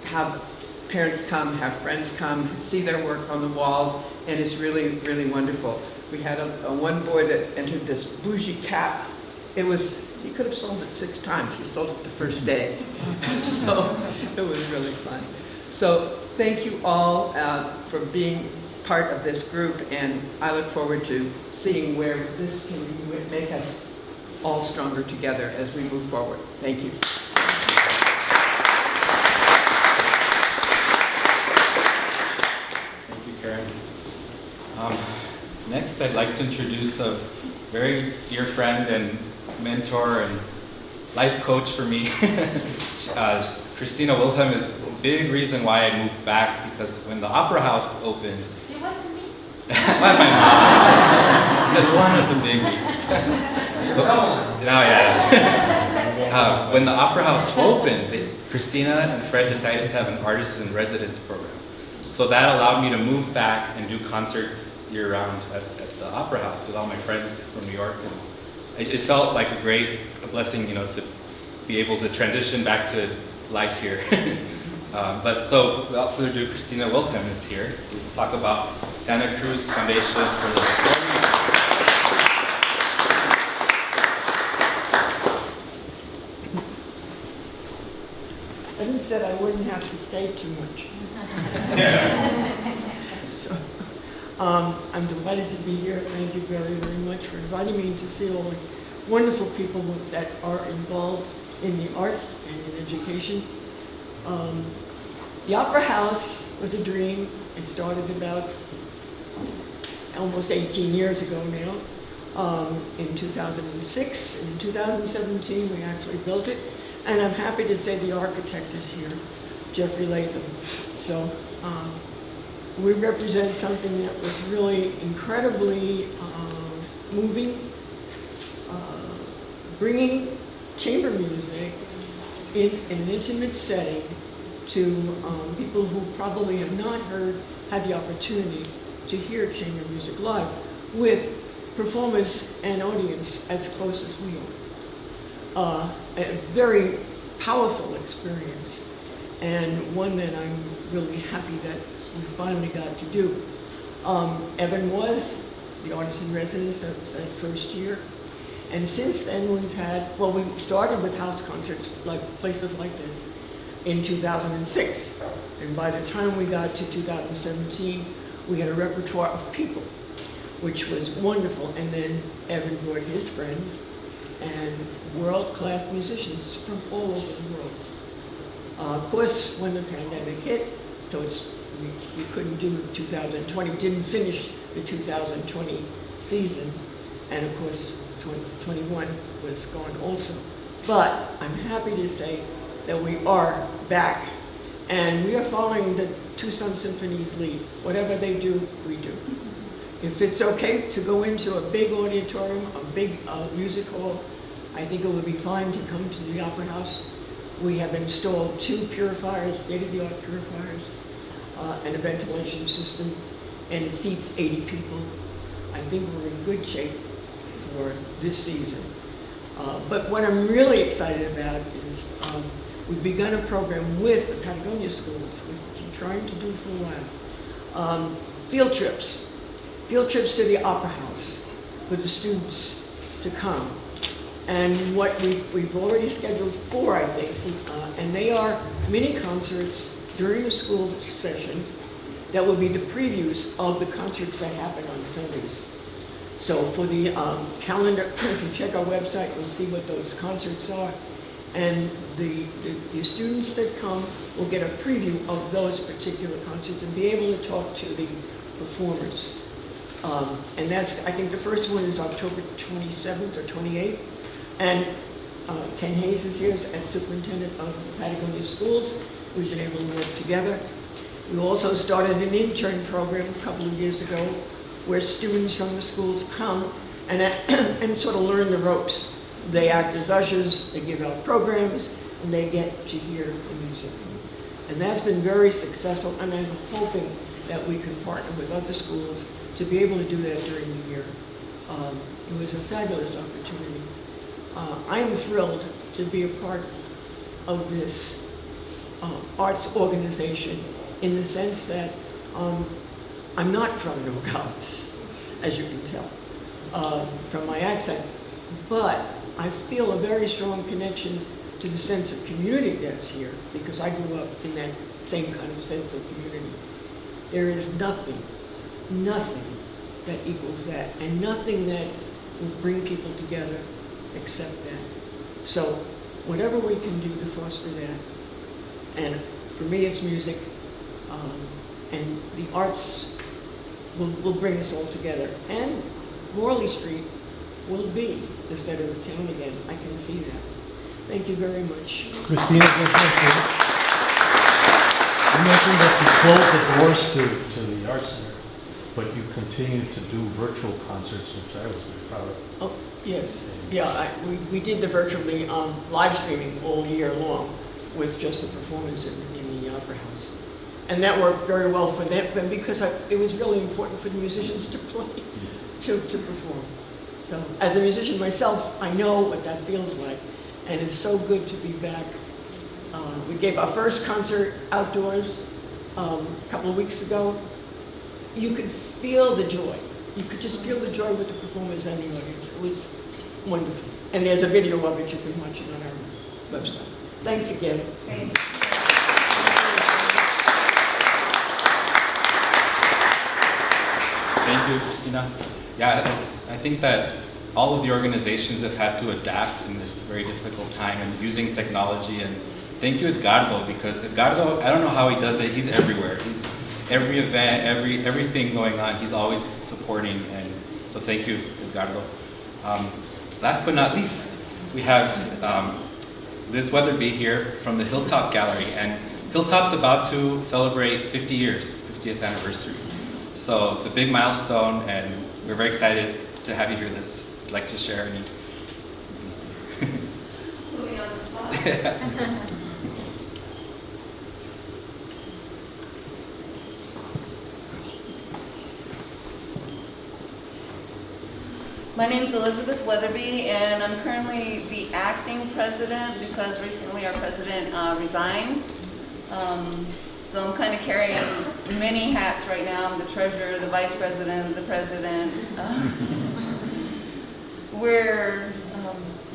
have parents come, have friends come, see their work on the walls, and it's really, really wonderful. We had a one boy that entered this bougie cap. It was, he could have sold it 6 times. He sold it the first day. So it was really fun. So thank you all for being part of this group, and I look forward to seeing where this can make us all stronger together as we move forward. Thank you. Next, I'd like to introduce a very dear friend and mentor and life coach for me. Christina Wilhelm is a big reason why I moved back, because when the Opera House opened... It wasn't me. My mom. I said one of the big reasons. When the Opera House opened, Christina and Fred decided to have an artist in residence program. So that allowed me to move back and do concerts year-round at the Opera House with all my friends from New York. And it felt like a blessing, you know, to be able to transition back to life here. So without further ado, Christina Wilhelm is here to talk about Santa Cruz Foundation for the Performing Arts. Evan said I wouldn't have to say too much. So, I'm delighted to be here. Thank you very, very much for inviting me to see all the wonderful people that are involved in the arts and in education. The Opera House was a dream. It started about almost 18 years ago now, in 2006. In 2017, we actually built it. And I'm happy to say the architect is here, Jeffrey Latham. So we represent something that was really incredibly moving, bringing chamber music in an intimate setting to people who probably have not had the opportunity to hear chamber music live, with performers and audience as close as we are. A very powerful experience, and one that I'm really happy that we finally got to do. Evan was the artist in residence that first year, and since then we've had, well, we started with house concerts, like places like this, in 2006, and by the time we got to 2017, we had a repertoire of people, which was wonderful, and then Evan brought his friends and world-class musicians from all over the world. Of course, when the pandemic hit, so we couldn't do 2020, we didn't finish the 2020 season, and of course, 2021 was gone also. But I'm happy to say that we are back, and we are following the Tucson Symphony's lead. Whatever they do, we do. If it's okay to go into a big auditorium, a big music hall, I think it would be fine to come to the Opera House. We have installed 2 purifiers, state-of-the-art purifiers, and a ventilation system, and it seats 80 people. I think we're in good shape for this season. But what I'm really excited about is we've begun a program with the Patagonia schools, which we've been trying to do for a while. Field trips to the Opera House for the students to come. And what we've already scheduled 4, I think, and they are mini concerts during the school session that will be the previews of the concerts that happen on Sundays. So for the calendar, if you check our website, you'll see what those concerts are. And the students that come will get a preview of those particular concerts and be able to talk to the performers. And that's, I think the first one is October 27th or 28th. And Ken Hayes is here as superintendent of Patagonia Schools. We've been able to work together. We also started an intern program a couple of years ago where students from the schools come and sort of learn the ropes. They act as ushers, they give out programs, and they get to hear the music. And that's been very successful, and I'm hoping that we can partner with other schools to be able to do that during the year. It was a fabulous opportunity. I am thrilled to be a part of this arts organization in the sense that I'm not from Nogales, as you can tell from my accent, but I feel a very strong connection to the sense of community that's here because I grew up in that same kind of sense of community. There is nothing that equals that, and nothing that will bring people together except that. So whatever we can do to foster that, and for me it's music, and the arts will bring us all together. And Morley Street will be the center of the town again. I can see that. Thank you very much. Christina, you mentioned that you closed the doors to the Arts Center, but you continue to do virtual concerts, which I was very proud of. Oh, yes. Yeah, we did the virtually live streaming all year long with just a performance in the Opera House. And that worked very well for them because it was really important for the musicians to play, to perform. So as a musician myself, I know what that feels like. And it's so good to be back. We gave our first concert outdoors a couple of weeks ago. You could feel the joy. You could just feel the joy with the performers and the audience. It was wonderful. And there's a video of it. You can watch it on our website. Thanks again. Thank you, Christina. Yeah, I think that all of the organizations have had to adapt in this very difficult time and using technology. And thank you, Edgardo, because Edgardo, I don't know how he does it. He's everywhere. He's every event, everything going on. He's always supporting. And so thank you, Edgardo. Last but not least, we have Liz Weatherby here from the Hilltop Gallery. And Hilltop's about to celebrate 50 years, 50th anniversary. So it's a big milestone, and we're very excited to have you hear this. I'd like to share any. Moving on the spot. My name's Elizabeth Weatherby, and I'm currently the acting president because recently our president resigned. So I'm kind of carrying many hats right now. I'm the treasurer, the vice president, the president. We're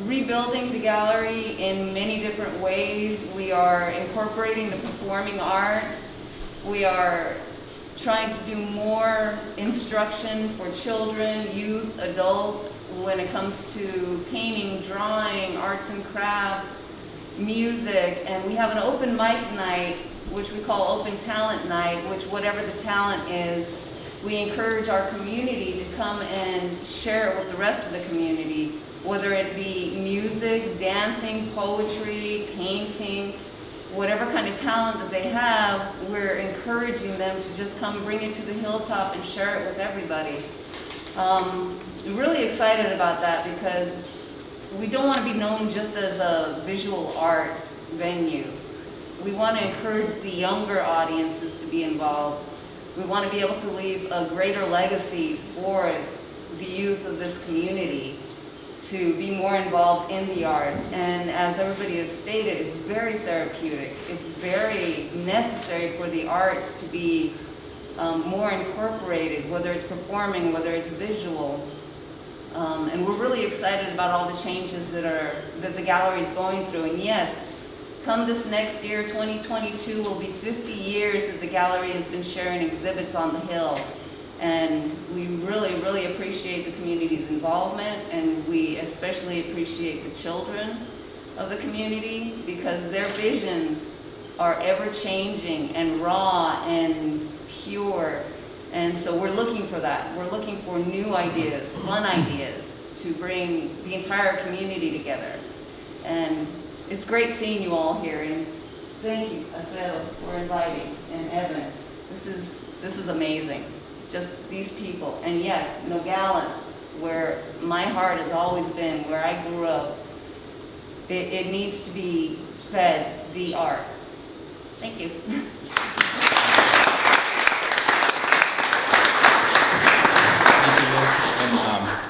rebuilding the gallery in many different ways. We are incorporating the performing arts. We are trying to do more instruction for children, youth, adults when it comes to painting, drawing, arts and crafts, music, and we have an open mic night, which we call Open Talent Night, which whatever the talent is, we encourage our community to come and share it with the rest of the community, whether it be music, dancing, poetry, painting, whatever kind of talent that they have, we're encouraging them to just come bring it to the hilltop and share it with everybody. I'm really excited about that because we don't want to be known just as a visual arts venue. We want to encourage the younger audiences to be involved. We want to be able to leave a greater legacy for the youth of this community to be more involved in the arts. And as everybody has stated, it's very therapeutic. It's very necessary for the arts to be more incorporated, whether it's performing, whether it's visual. And we're really excited about all the changes that the gallery is going through. And yes, come this next year, 2022, will be 50 years that the gallery has been sharing exhibits on the Hill. And we really, really appreciate the community's involvement, and we especially appreciate the children of the community because their visions are ever-changing and raw and pure. And so we're looking for that. We're looking for new ideas, fun ideas, to bring the entire community together. And it's great seeing you all here, and thank you, Alfredo, for inviting, and Evan. This is amazing. Just these people. And yes, Nogales, where my heart has always been, where I grew up, it needs to be fed the arts. Thank you.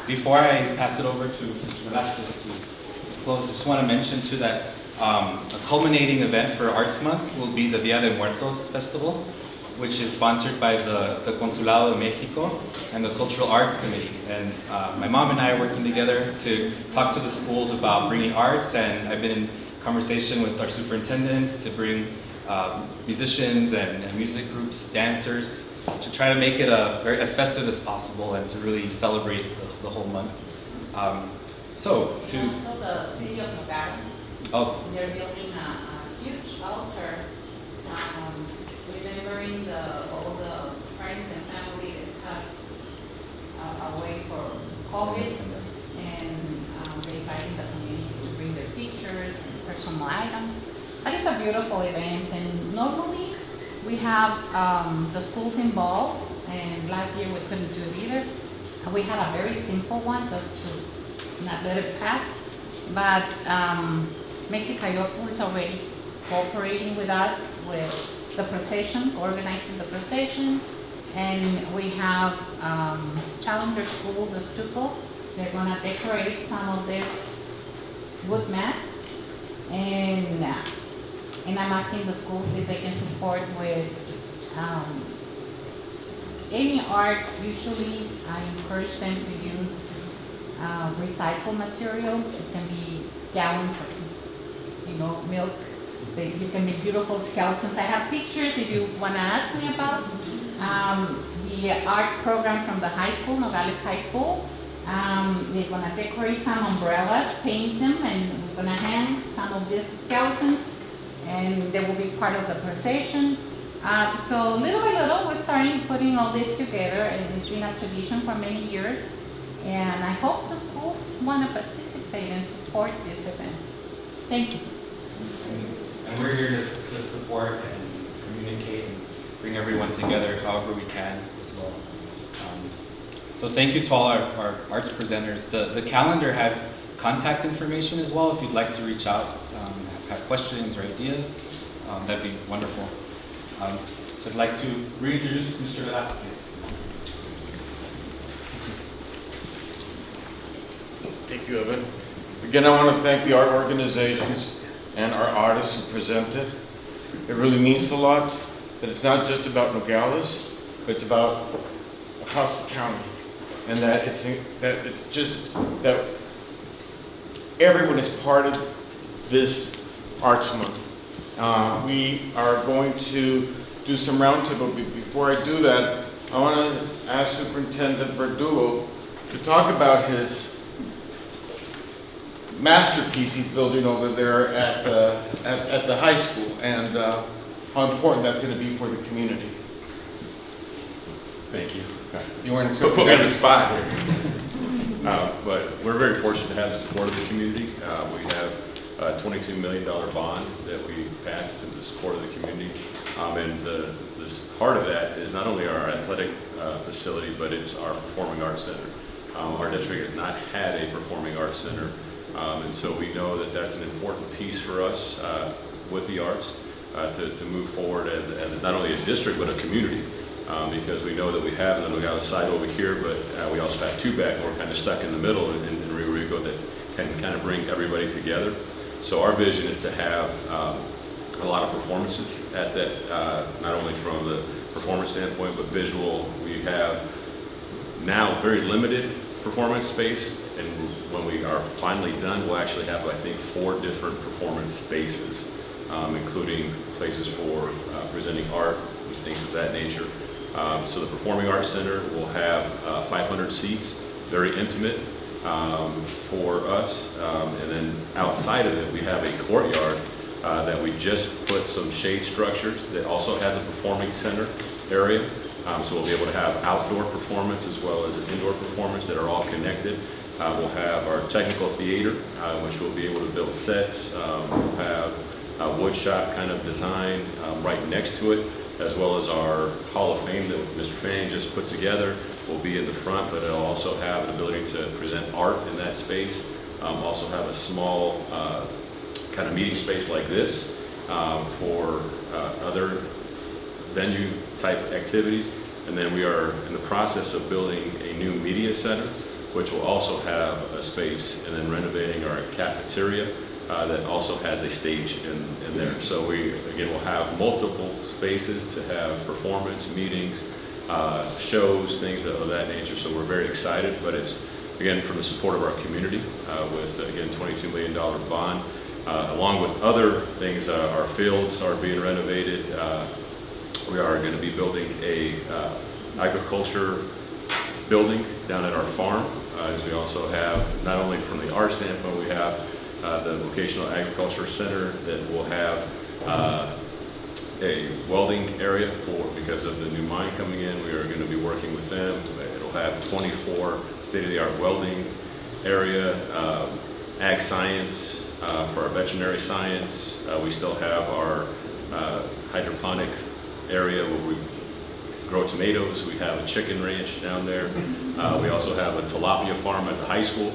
Before I pass it over to Mr. Velasquez to close, I just want to mention too that a culminating event for Arts Month will be the Dia de Muertos Festival, which is sponsored by the Consulado de Mexico and the Cultural Arts Committee. And my mom and I are working together to talk to the schools about bringing arts, and I've been in conversation with our superintendents to bring musicians and music groups, dancers, to try to make it as festive as possible and to really celebrate the whole month. And also the city of Nogales. Oh. They're building a huge altar remembering all the friends and family that passed away for COVID, and they're inviting the community to bring their pictures and personal items. But it's a beautiful event, and normally we have the schools involved, and last year we couldn't do it either. We had a very simple one just to not let it pass, but Mexicayopo is already cooperating with us with the procession, organizing the procession, and we have Challenger School, the Stuco. They're gonna decorate some of this wood masks, and I'm asking the schools if they can support with any art. Usually, I encourage them to use recycled material. It can be gallons of, milk. You can make beautiful skeletons. I have pictures if you want to ask me about. The art program from the high school, Nogales High School. They're going to decorate some umbrellas, paint them, and we're going to hang some of these skeletons, and they will be part of the procession. So little by little, we're starting putting all this together, and it's been a tradition for many years. And I hope the schools want to participate and support this event. Thank you. And we're here to support and communicate and bring everyone together however we can as well. So thank you to all our arts presenters. The calendar has contact information as well if you'd like to reach out, have questions or ideas. That'd be wonderful. So I'd like to reintroduce Mr. Velasquez. Thank you, Evan. Again, I want to thank the art organizations and our artists who presented. It really means a lot that it's not just about Nogales, but it's about across the county, and that it's just that everyone is part of this Arts Month. We are going to do some roundtable. Before I do that, I want to ask Superintendent Verdugo to talk about his masterpiece he's building over there at the high school, and how important that's going to be for the community. Thank you. You weren't Put me on the spot here. But we're very fortunate to have the support of the community. We have a $22 million bond that we passed in the support of the community. And the heart of that is not only our athletic facility, but it's our performing arts center. Our district has not had a performing arts center. And so we know that that's an important piece for us with the arts to move forward as not only a district, but a community. Because we know that we have the Nogales side over here, but we also have two back. We're kind of stuck in the middle in Rio Rico that can kind of bring everybody together. So our vision is to have a lot of performances at that, not only from the performance standpoint, but visual. We have now very limited performance space, and when we are finally done, we'll actually have, I think, 4 different performance spaces, including places for presenting art and things of that nature. So the Performing Arts Center will have 500 seats, very intimate for us. And then outside of it, we have a courtyard that we just put some shade structures that also has a performing center area. So we'll be able to have outdoor performance as well as an indoor performance that are all connected. We'll have our technical theater, which will be able to build sets. We'll have a wood shop kind of design right next to it, as well as our Hall of Fame that Mr. Fanning just put together will be in the front, but it'll also have an ability to present art in that space. Also have a small kind of meeting space like this for other venue type activities. And then we are in the process of building a new media center, which will also have a space, and then renovating our cafeteria that also has a stage in there. So we, again, will have multiple spaces to have performance, meetings, shows, things of that nature. So we're very excited, but it's, again, from the support of our community with, again, $22 million bond. Along with other things, our fields are being renovated. We are going to be building a agriculture building down at our farm, as we also have, not only from the art standpoint, we have the Vocational Agriculture Center that will have a welding area because of the new mine coming in. We are going to be working with them. It'll have 24 state-of-the-art welding area, ag science for our veterinary science. We still have our hydroponic area where we grow tomatoes. We have a chicken ranch down there. We also have a tilapia farm at the high school.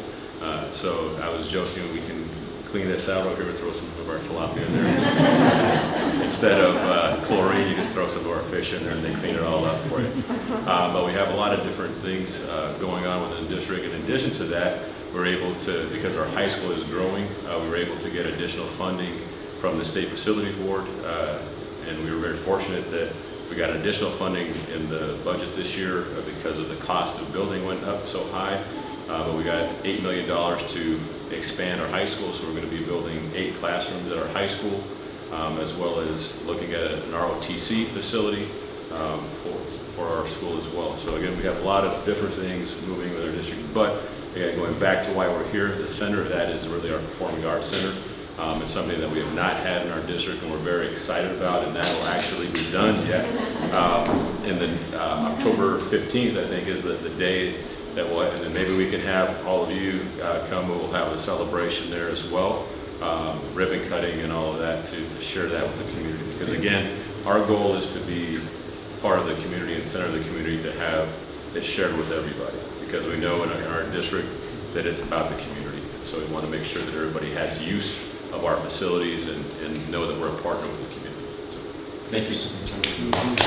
So I was joking, we can clean this out over here and throw some of our tilapia in there. Instead of chlorine, you just throw some of our fish in there and they clean it all up for you. But we have a lot of different things going on within the district. In addition to that, we're able to, because our high school is growing, we were able to get additional funding from the State Facility Board. And we were very fortunate that we got additional funding in the budget this year because of the cost of building went up so high. But we got $8 million to expand our high school, so we're going to be building 8 classrooms at our high school, as well as looking at an ROTC facility for our school as well. So again, we have a lot of different things moving with our district, but again, going back to why we're here, the center of that is really our Performing Arts Center. It's something that we have not had in our district, and we're very excited about, and that will actually be done yet. In the October 15th, I think, is the day that we'll, and then maybe we can have all of you come. We'll have a celebration there as well, ribbon cutting and all of that to share that with the community. Because again, our goal is to be part of the community and center of the community, to have it shared with everybody. Because we know in our district that it's about the community. So we want to make sure that everybody has use of our facilities and know that we're a partner with the community. So, thank you, Superintendent.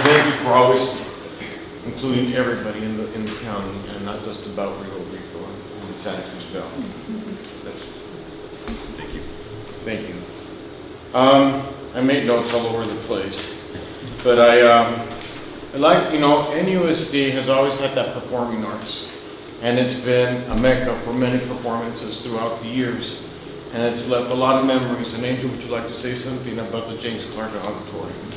Thank you for always including everybody in the county, and not just about Rio Rico and Santa Cruz Valley. Thank you. Thank you. I made notes all over the place, but I like, NUSD has always had that performing arts, and it's been a mecca for many performances throughout the years, and it's left a lot of memories. And Angel, would you like to say something about the James Clark Auditorium?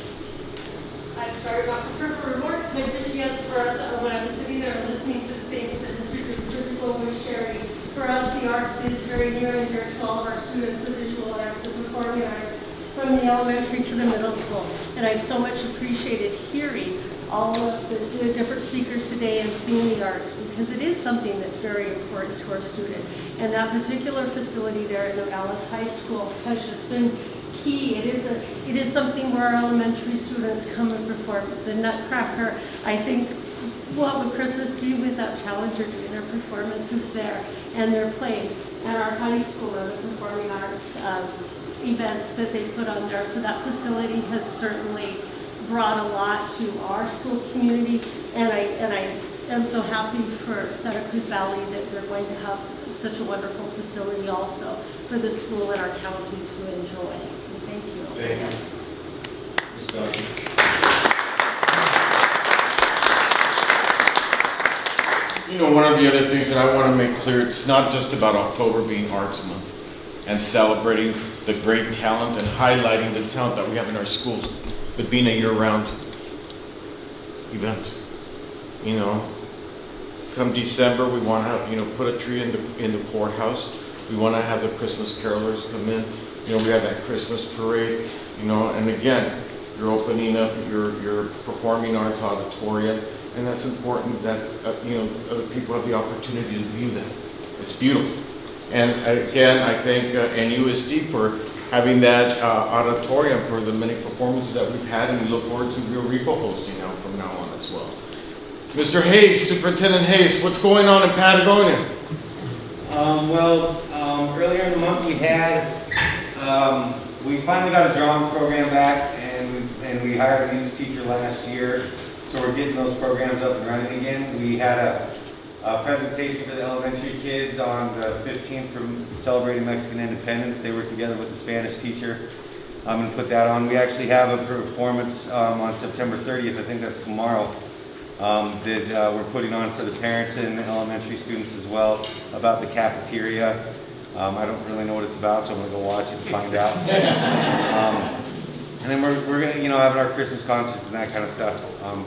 I'm sorry not prepared for remarks, but just yes, for us, when I was sitting there listening to the things that Mr. Principal was sharing, for us, the arts is very near and dear to all of our students, the visual arts, the performing arts, from the elementary to the middle school. And I've so much appreciated hearing all of the different speakers today and seeing the arts, because it is something that's very important to our student. And that particular facility there at Nogales High School has just been key. It is something where our elementary students come and perform. The Nutcracker, I think, what would Christmas be without Challenger doing their performances there and their plays, and our high school and the performing arts events that they put on there. So that facility has certainly brought a lot to our school community, and I am so happy for Santa Cruz Valley that they're going to have such a wonderful facility also for the school and our county to enjoy. So thank you. Thank you. Ms. Dawson. You know, one of the other things that I want to make clear, it's not just about October being Arts Month and celebrating the great talent and highlighting the talent that we have in our schools, but being a year-round event. You know, come December, we want to have, you know, put a tree in the courthouse. We want to have the Christmas carolers come in. You know, we have that Christmas parade. You know, and again, you're opening up your performing arts auditorium, and that's important that you know, other people have the opportunity to view that. It's beautiful. And again, I thank NUSD for having that auditorium for the many performances that we've had, and we look forward to Rio Rico hosting now from now on as well. Mr. Hayes, Superintendent Hayes, what's going on in Patagonia? Earlier in the month we finally got a drawing program back, and we hired a music teacher last year, so we're getting those programs up and running again. We had a presentation for the elementary kids on the 15th from celebrating Mexican independence. They were together with the Spanish teacher and put that on. We actually have a performance on September 30th, I think that's tomorrow, that we're putting on for the parents and elementary students as well, about the cafeteria. I don't really know what it's about, so I'm going to go watch it and find out. And then we're going to, you know, having our Christmas concerts and that kind of stuff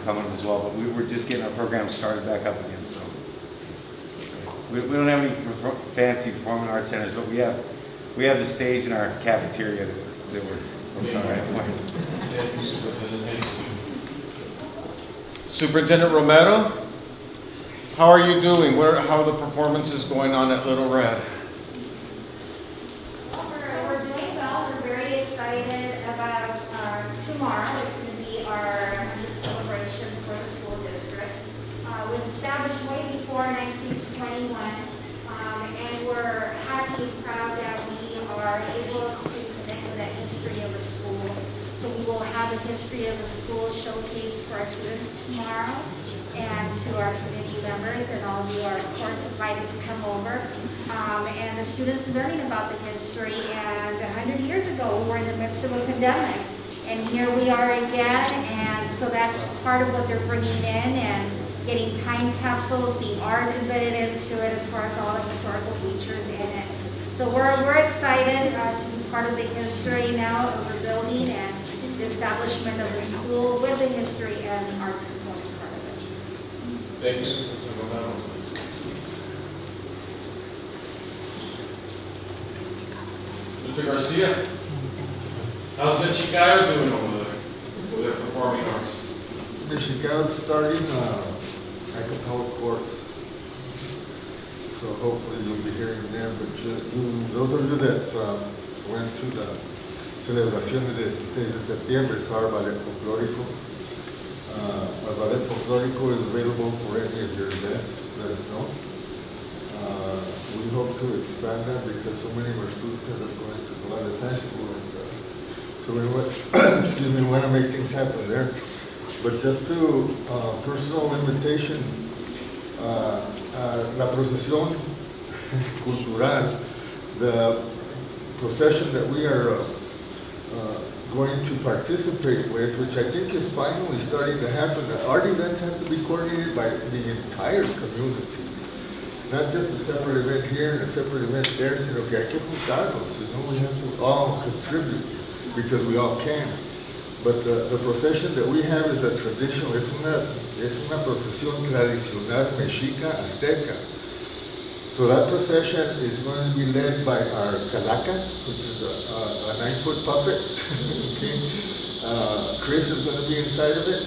coming as well. But we're just getting our program started back up again. So we don't have any fancy performing arts centers, but we have the stage in our cafeteria that works. Superintendent Romero, how are you doing? How are the performances going on at Little Red? We're doing well. We're very excited about tomorrow. It's going to be our 100th celebration for the school district. It was established way before 1921, and we're happy and proud that we are able to connect with that history of the school. So we will have the history of the school showcased for our students tomorrow, and to our community members, and all of you are of course invited to come over. And the students learning about the history, and 100 years ago we were in the midst of a pandemic, and here we are again, and so that's part of what they're bringing in, and getting time capsules, the art embedded into it as far as all the historical features in it. So we're excited to be part of the history now of the building and the establishment of the school with the history and the arts component part of it. Thank you, Superintendent Romero. Mr. Garcia, how's Michigan doing over there with their performing arts? Michigan's starting a cappella course, so hopefully you'll be hearing them. But those of you that went to the celebración de 16 de septiembre, it's our ballet folklórico. Our ballet folklórico is available for any of your events. Let us know. We hope to expand that because so many of our students are going to Nogales High School, and so we want to make things happen there. But just to personal invitation, la procesión cultural, the procession that we are going to participate with, which I think is finally starting to happen. The art events have to be coordinated by the entire community, not just a separate event here and a separate event there, sino que hay que juntarnos, you know, we have to all contribute because we all can. But the procession that we have is a traditional, es una procesión tradicional mexica azteca. So that procession is going to be led by our calaca, which is a 9-foot puppet. Okay. Chris is going to be inside of it.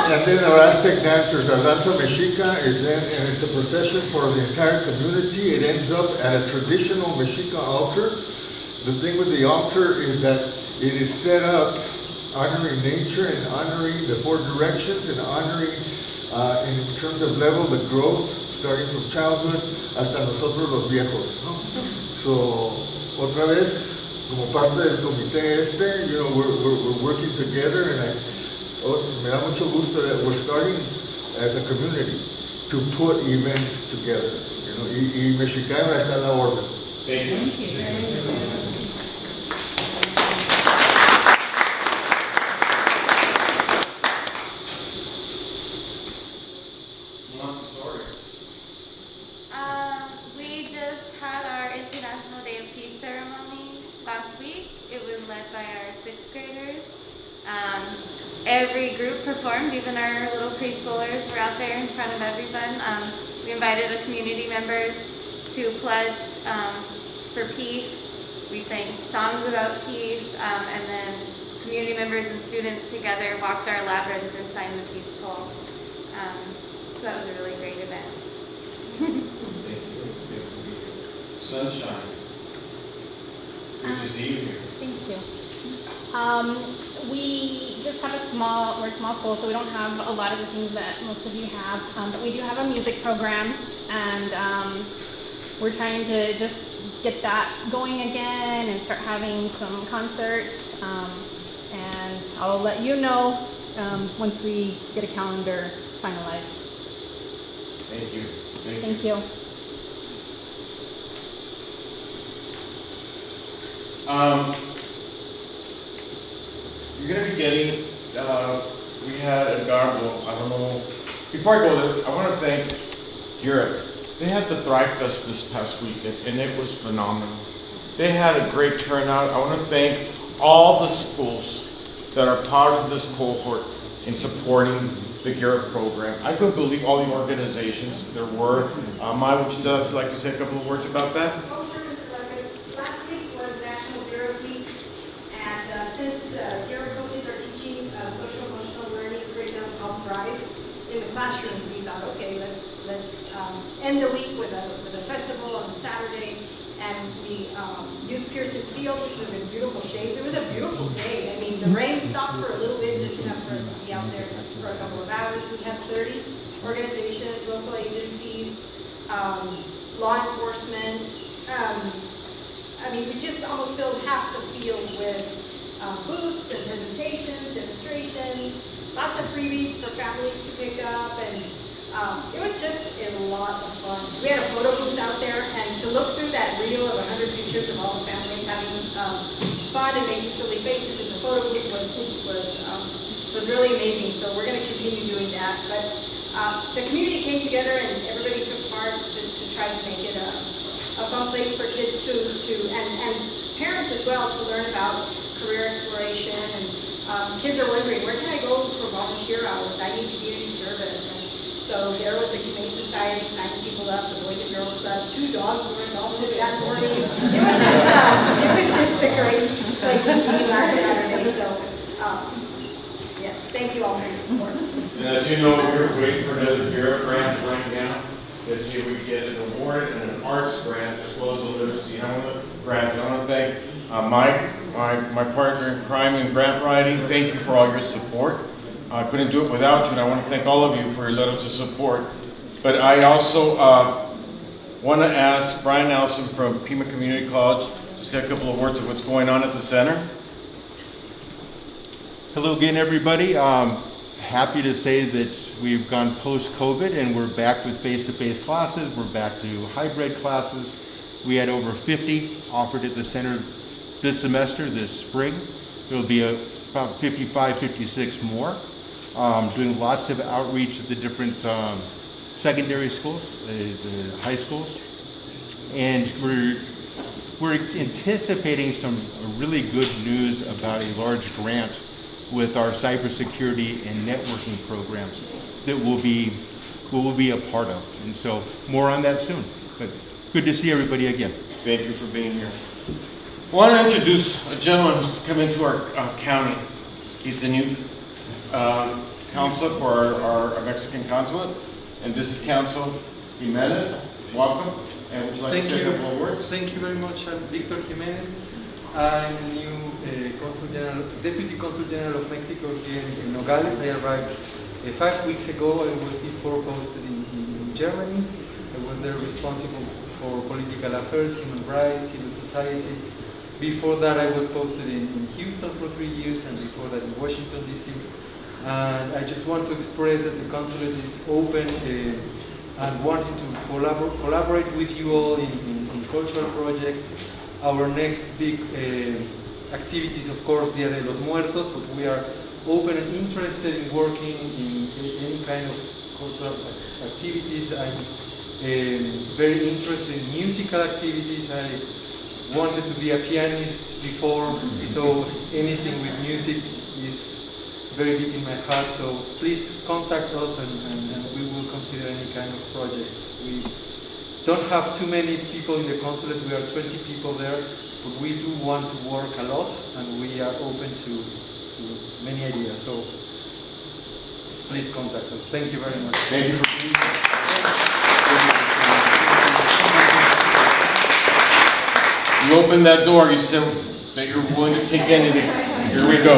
And then our Aztec dancers, our danza mexica, is then, and it's a procession for the entire community. It ends up at a traditional Mexica altar. The thing with the altar is that it is set up honoring nature and honoring the 4 directions and honoring, in terms of level, the growth, starting from childhood hasta nosotros los viejos, ¿no? So, otra vez, como parte del comité we're working together, and me da mucho gusto that we're starting as a community to put events together, y Mexicana está en la orden. Thank you. We just had our International Day of Peace ceremony last week. It was led by our 6th graders. Every group performed, even our little preschoolers were out there in front of everyone. We invited the community members to pledge for peace. We sang songs about peace, and then community members and students together walked our labyrinth and sang the peace poem. So that was a really great event. Sunshine. Good to see you here. Thank you. We just have we're a small school, so we don't have a lot of the things that most of you have, but we do have a music program, and we're trying to just get that going again and start having some concerts, and I'll let you know once we get a calendar finalized. Thank you. Thank you. You're going to be getting, we had a garbo, I don't know, before I go there, I want to thank Europe. They had the Thrive Fest this past weekend, and it was phenomenal. They had a great turnout. I want to thank all the schools that are part of this cohort in supporting the Garrett program. I couldn't believe all the organizations there were. Maya, would you just like to say a couple of words about that? Last week was National Garrett Week, and since Garrett coaches are teaching social emotional learning curriculum called Thrive in the classrooms, we thought, okay, let's end the week with a festival on Saturday, and we used Pearson Field, which was in beautiful shape. It was a beautiful day. I mean, the rain stopped for a little bit, just enough for us to be out there for a couple of hours. We had 30 organizations, local agencies, law enforcement. I mean, we just almost filled half the field with booths and presentations, demonstrations, lots of freebies for families to pick up, and it was just a lot of fun. We had a photo booth out there, and to look through that reel of 100 pictures of all the families having fun and making silly faces in the photo booth was really amazing. So we're going to continue doing that. But the community came together, and everybody took part to try to make it a fun place for kids and parents as well to learn about career exploration. And kids are wondering, where can I go for volunteer hours? I need community service. So there was the Humane Society signing people up, the Boys and Girls Club, 2 dogs were involved with it that morning. It was just a great place to be last Saturday. So yes, thank you all for your support. And as you know, we're waiting for another Garrett grant right now. Let's see if we can get an award and an arts grant as well as a literacy grant. And I want to thank Mike, my partner in crime and grant writing. Thank you for all your support. I couldn't do it without you, and I want to thank all of you for your letters of support. But I also want to ask Brian Nelson from Pima Community College to say a couple of words of what's going on at the center. Hello again, everybody. Happy to say that we've gone post-COVID and we're back with face-to-face classes. We're back to hybrid classes. We had over 50 offered at the center this semester, this spring. There will be about 55, 56 more. Doing lots of outreach at the different secondary schools, the high schools. And we're anticipating some really good news about a large grant with our cybersecurity and networking programs that we'll be a part of. And so more on that soon. But good to see everybody again. Thank you for being here. I want to introduce a gentleman who's come into our county. He's the new consulate for our Mexican consulate. And this is Council Jimenez. Welcome. And would you like to say a couple of words? Thank you very much. I'm Victor Jimenez. I'm new Deputy Consul General of Mexico here in Nogales. I arrived 5 weeks ago. I was before posted in Germany. I was there responsible for political affairs, human rights, civil society. Before that, I was posted in Houston for 3 years, and before that in Washington, D.C. And I just want to express that the consulate is open and wanting to collaborate with you all in cultural projects. Our next big activities, of course, Dia de los Muertos, but we are open and interested in working in any kind of cultural activities. I'm very interested in musical activities. I wanted to be a pianist before, so anything with music is very big in my heart. So please contact us and we will consider any kind of projects. We don't have too many people in the consulate. We are 20 people there, but we do want to work a lot and we are open to many ideas. So please contact us. Thank you very much. Thank you for being here. You opened that door, you said that you're willing to take anything. Here we go.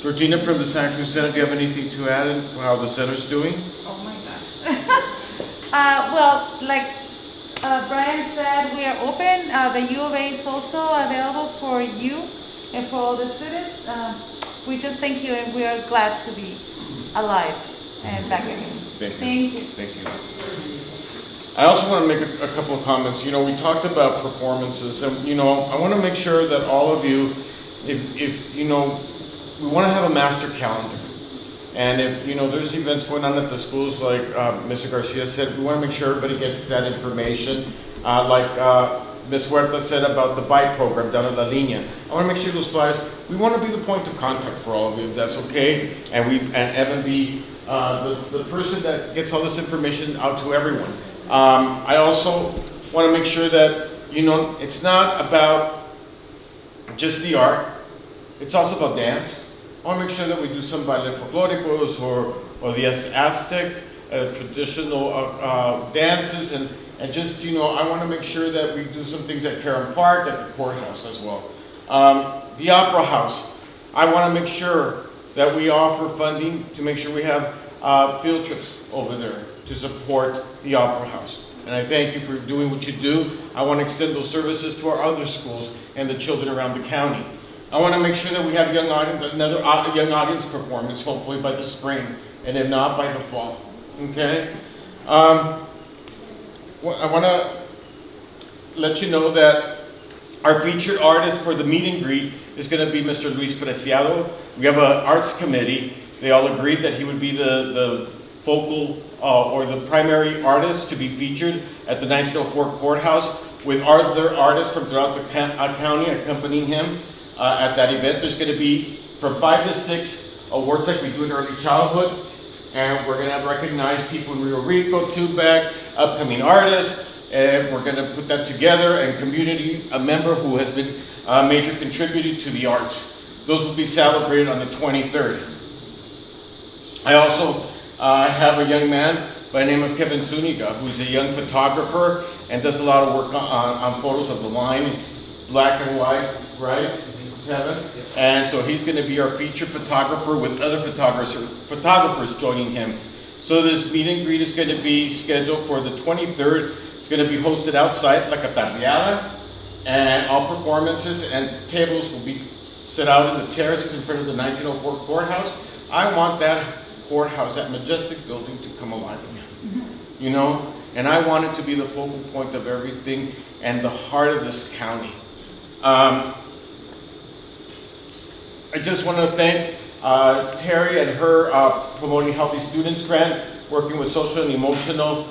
Georgina from the Santa Cruz Center, do you have anything to add in how the center's doing? Oh my gosh. Well, like Brian said, we are open. The U of A is also available for you and for all the students. We just thank you and we are glad to be alive and back again. Thank you. Thank you. I also want to make a couple of comments. You know, we talked about performances and, you know, I want to make sure that all of you, if you know, we want to have a master calendar. And if, you know, there's events going on at the schools, like Mr. Garcia said, we want to make sure everybody gets that information. Like Ms. Huerta said about the bike program down at La Línea. I want to make sure those flyers, we want to be the point of contact for all of you, if that's okay. And Evan be the person that gets all this information out to everyone. I also want to make sure that, you know, it's not about just the art, it's also about dance. I want to make sure that we do some baile folclóricos or the Aztec traditional dances and just, you know, I want to make sure that we do some things at Karen Park, at the courthouse as well. The Opera House, I want to make sure that we offer funding to make sure we have field trips over there to support the Opera House. And I thank you for doing what you do. I want to extend those services to our other schools and the children around the county. I want to make sure that we have another young audience performance, hopefully by the spring, and if not, by the fall. Okay? I want to let you know that our featured artist for the meet and greet is going to be Mr. Luis Preciado. We have an arts committee. They all agreed that he would be the focal or the primary artist to be featured at the 1904 courthouse with other artists from throughout the county accompanying him at that event. There's going to be from 5 to 6 awards like we do in early childhood, and we're going to have recognized people in Rio Rico, Tubac, upcoming artists, and we're going to put that together, and a member who has been a major contributor to the arts. Those will be celebrated on the 23rd. I also have a young man by the name of Kevin Zuniga, who's a young photographer and does a lot of work on photos of the line, black and white, right, Kevin? And so he's going to be our featured photographer with other photographers joining him. So this meet and greet is going to be scheduled for the 23rd. It's going to be hosted outside, like a tardeada, and all performances and tables will be set out in the terraces in front of the 1904 courthouse. I want that courthouse, that majestic building, to come alive again, you know? And I want it to be the focal point of everything and the heart of this county. I just want to thank Terry and her Promoting Healthy Students grant working with social and emotional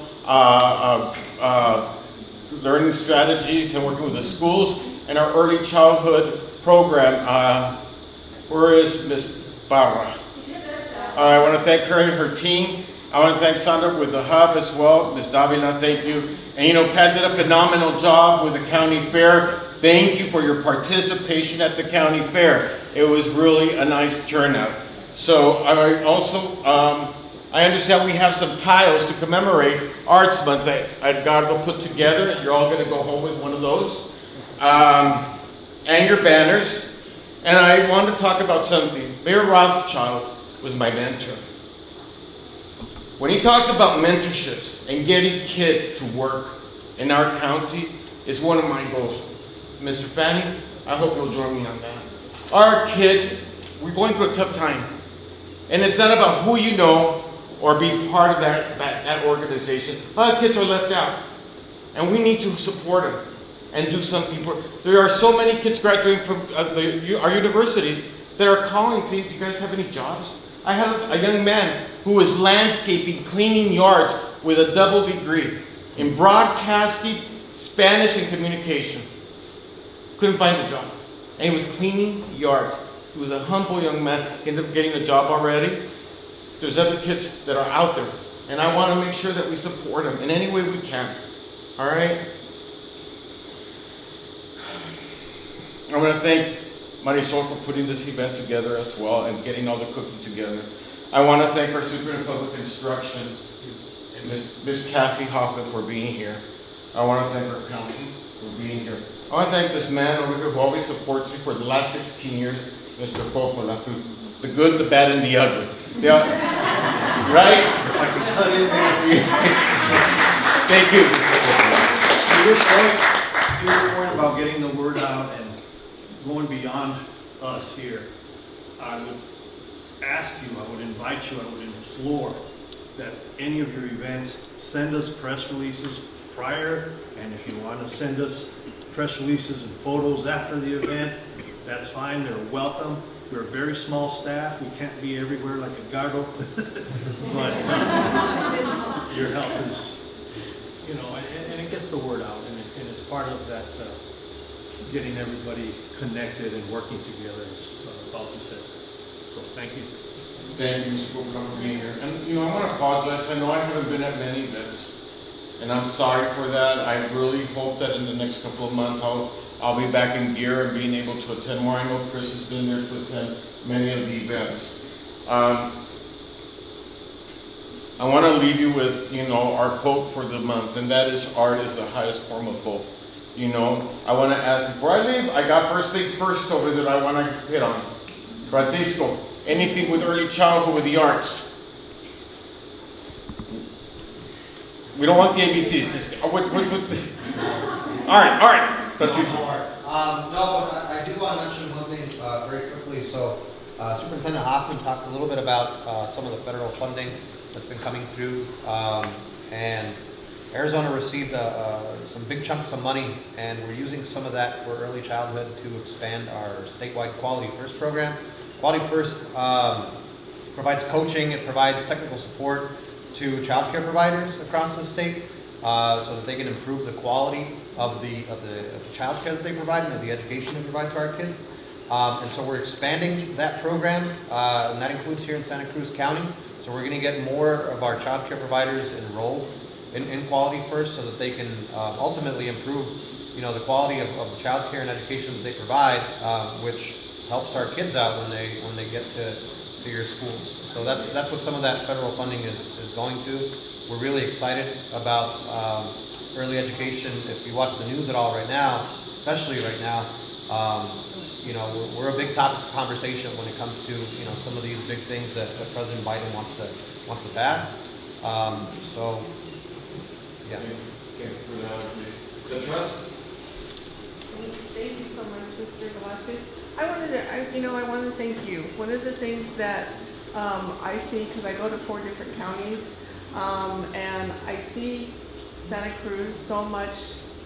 learning strategies and working with the schools and our early childhood program. Where is Ms. Barra? I want to thank her and her team. I want to thank Sandra with the hub as well. Ms. Davila, thank you. And you know, Pat did a phenomenal job with the county fair. Thank you for your participation at the county fair. It was really a nice turnout. So I also, I understand we have some tiles to commemorate Arts Month that I've got to go put together. You're all going to go home with one of those. And your banners. And I want to talk about something. Mayor Rothschild was my mentor. When he talked about mentorships and getting kids to work in our county is one of my goals. Mr. Fanning, I hope you'll join me on that. Our kids, we're going through a tough time. And it's not about who you know or being part of that organization. A lot of kids are left out. And we need to support them and do something for them. There are so many kids graduating from our universities that are calling saying, do you guys have any jobs? I have a young man who was landscaping, cleaning yards with a double degree in broadcasting, Spanish, and communication. Couldn't find a job. And he was cleaning yards. He was a humble young man. He ended up getting a job already. There's other kids that are out there. And I want to make sure that we support them in any way we can. All right? I want to thank Marisol for putting this event together as well and getting all the cooking together. I want to thank our Superintendent of Public Instruction and Ms. Kathy Hoffman for being here. I want to thank our county for being here. I want to thank this man over here who always supports me for the last 16 years, Mr. Popola, the good, the bad, and the ugly. Yeah. Right? If I can cut in there. Thank you. To your point about getting the word out and going beyond us here, I would ask you, I would invite you, I would implore that any of your events, send us press releases prior, and if you want to send us press releases and photos after the event, that's fine, they're welcome. We're a very small staff, we can't be everywhere like a gardo, but your help is, you know, and it gets the word out, and it's part of that getting everybody connected and working together, as Balti said. So thank you. Thank you, Mr. Popola, for being here. And you know, I want to apologize. I know I haven't been at many events, and I'm sorry for that. I really hope that in the next couple of months I'll be back in gear and being able to attend more. I know Chris has been there to attend many of the events. I want to leave you with, you know, our quote for the month, and that is, art is the highest form of hope. You know, I want to ask, before I leave, I got first things first over that I want to hit on. Francisco, anything with early childhood with the arts? We don't want the ABCs. Just, all right. Francisco. No, but I do want to mention one thing very quickly. So Superintendent Hoffman talked a little bit about some of the federal funding that's been coming through. And Arizona received some big chunks of money, and we're using some of that for early childhood to expand our statewide Quality First program. Quality First provides coaching, it provides technical support to child care providers across the state so that they can improve the quality of the child care that they provide and of the education they provide to our kids. And so we're expanding that program, and that includes here in Santa Cruz County. So we're going to get more of our child care providers enrolled in Quality First so that they can ultimately improve, you know, the quality of the child care and education that they provide, which helps our kids out when they get to your schools. So that's what some of that federal funding is going to. We're really excited about early education. If you watch the news at all right now, especially right now, you know, we're a big topic of conversation when it comes to, you know, some of these big things that President Biden wants to pass. So, yeah. The trust. Thank you so much, Mr. Velazquez. I wanted to thank you. One of the things that I see, because I go to 4 different counties, and I see Santa Cruz so much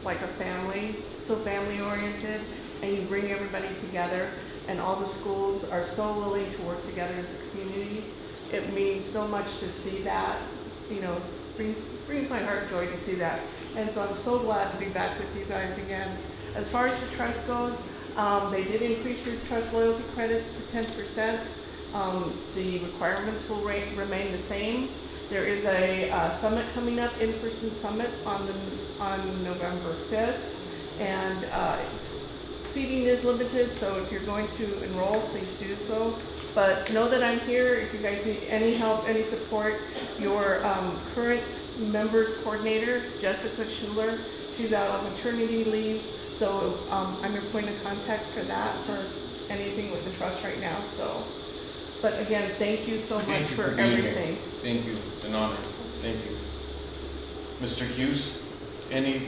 like a family, so family oriented, and you bring everybody together, and all the schools are so willing to work together as a community. It means so much to see that, brings my heart joy to see that. And so I'm so glad to be back with you guys again. As far as the trust goes, they did increase your trust loyalty credits to 10%. The requirements will remain the same. There is a summit coming up, in-person summit on November 5th, and seating is limited, so if you're going to enroll, please do so. But know that I'm here if you guys need any help, any support. Your current members coordinator, Jessica Schuler, she's out on maternity leave, so I'm your point of contact for that, for anything with the trust right now. So, but again, thank you so much for everything. Thank you. It's an honor. Thank you. Mr. Hughes, any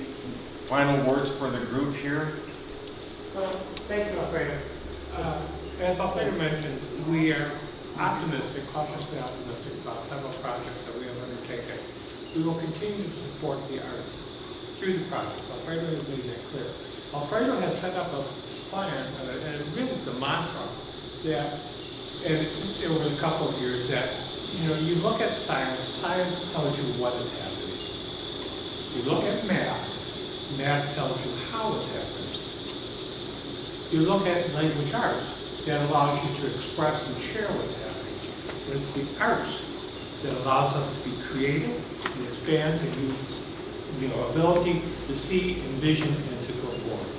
final words for the group here? Thank you, Alfredo. As Alfredo mentioned, we are optimistic, cautiously optimistic about several projects that we have undertaken. We will continue to support the arts through the projects. Alfredo has made that clear. Alfredo has set up a plan, and really it's a mantra that, and over a couple of years, that you look at science, science tells you what is happening. You look at math, math tells you how it's happening. You look at language arts, that allows you to express and share what's happening. But it's the arts that allows us to be creative and expand and use ability to see, envision, and to go forward.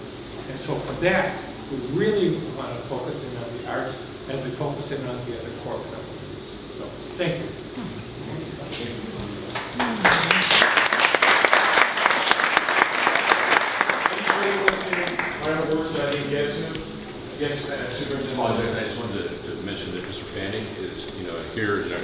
And so for that, we really want to focus in on the arts as we focus in on the other core principles. So thank you. Final words that I didn't get to? Yes, Superintendent. I apologize. I just wanted to mention that Mr. Fanning is, here in a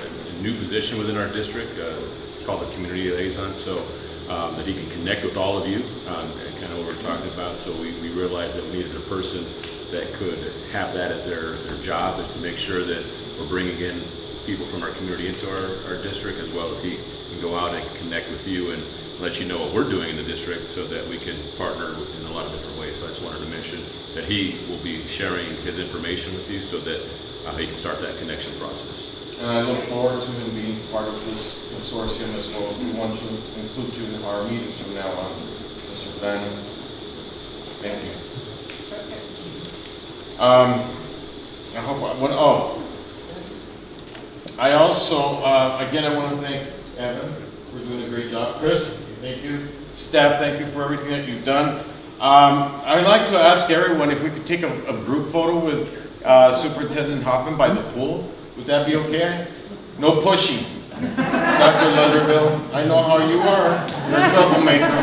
new position within our district. It's called the community liaison, so that he can connect with all of you, and kind of what we're talking about. So we realized that we needed a person that could have that as their job, is to make sure that we're bringing in people from our community into our district, as well as he can go out and connect with you and let you know what we're doing in the district, so that we can partner in a lot of different ways. So I just wanted to mention that he will be sharing his information with you, so that he can start that connection process. And I look forward to him being part of this consortium as well. We want to include you in our meetings from now on, Mr. Fanning. Thank you. I hope I also, again, I want to thank Evan for doing a great job. Chris, thank you. Staff, thank you for everything that you've done. I'd like to ask everyone if we could take a group photo with Superintendent Hoffman by the pool. Would that be okay? No pushing. Dr. Lunderville, I know how you are. You're a troublemaker.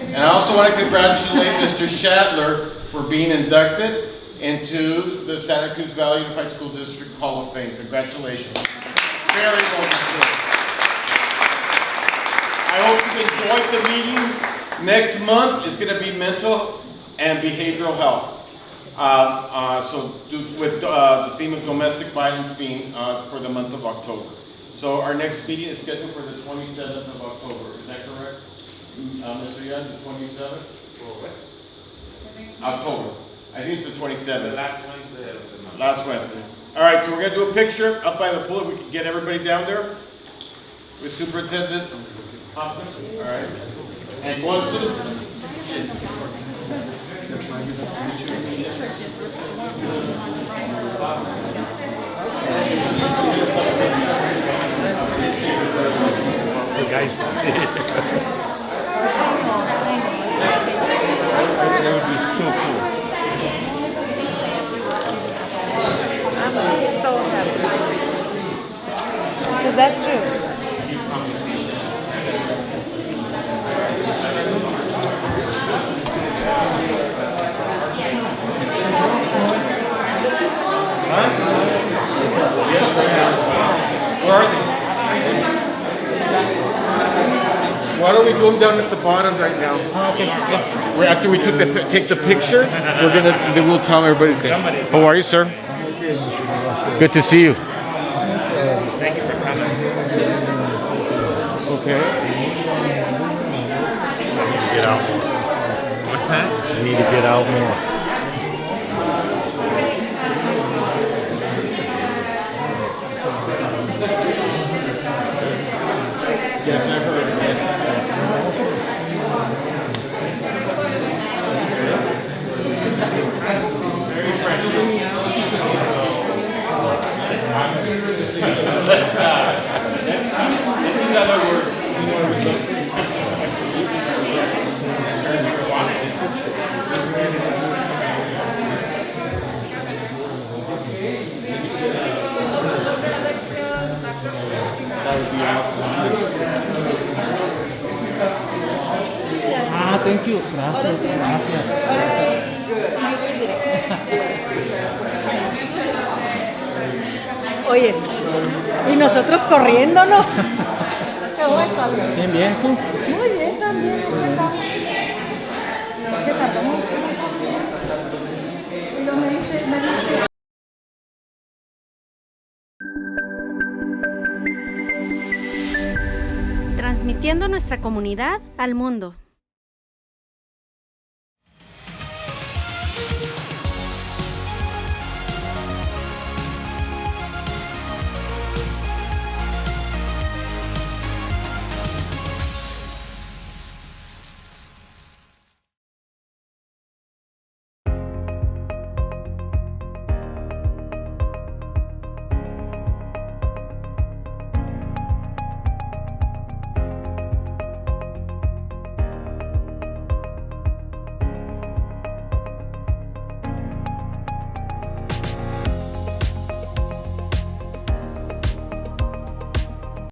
And I also want to congratulate Mr. Shadler for being inducted into the Santa Cruz Valley Unified School District Hall of Fame. Congratulations. Very well deserved. I hope you enjoyed the meeting. Next month is going to be mental and behavioral health. With the theme of domestic violence being for the month of October. So our next meeting is scheduled for the 27th of October. Is that correct? Mr. Young, the 27th? October. I think it's the 27th. The last Wednesday of the month. Last Wednesday. All right, so we're going to do a picture up by the pool. If we can get everybody down there with Superintendent Hoffman. All right. And 1, 2. Hey guys. That would be so cool. I'm so happy. Because that's true. Where are they? Why don't we do them down at the bottom right now? Okay. After we take the picture, then we'll tell everybody's name. How are you, sir? Good to see you. Thank you for coming. Okay. Get out more. What's that? You need to get out more. Yes, I heard. That's another word. That would be awesome. Ah, thank you. Gracias. Oye, y nosotros corriendo, ¿no? ¿Cómo estás? Bien, bien, tú. Muy bien también. ¿Qué tal? Pero me dice. Transmitiendo nuestra comunidad al mundo.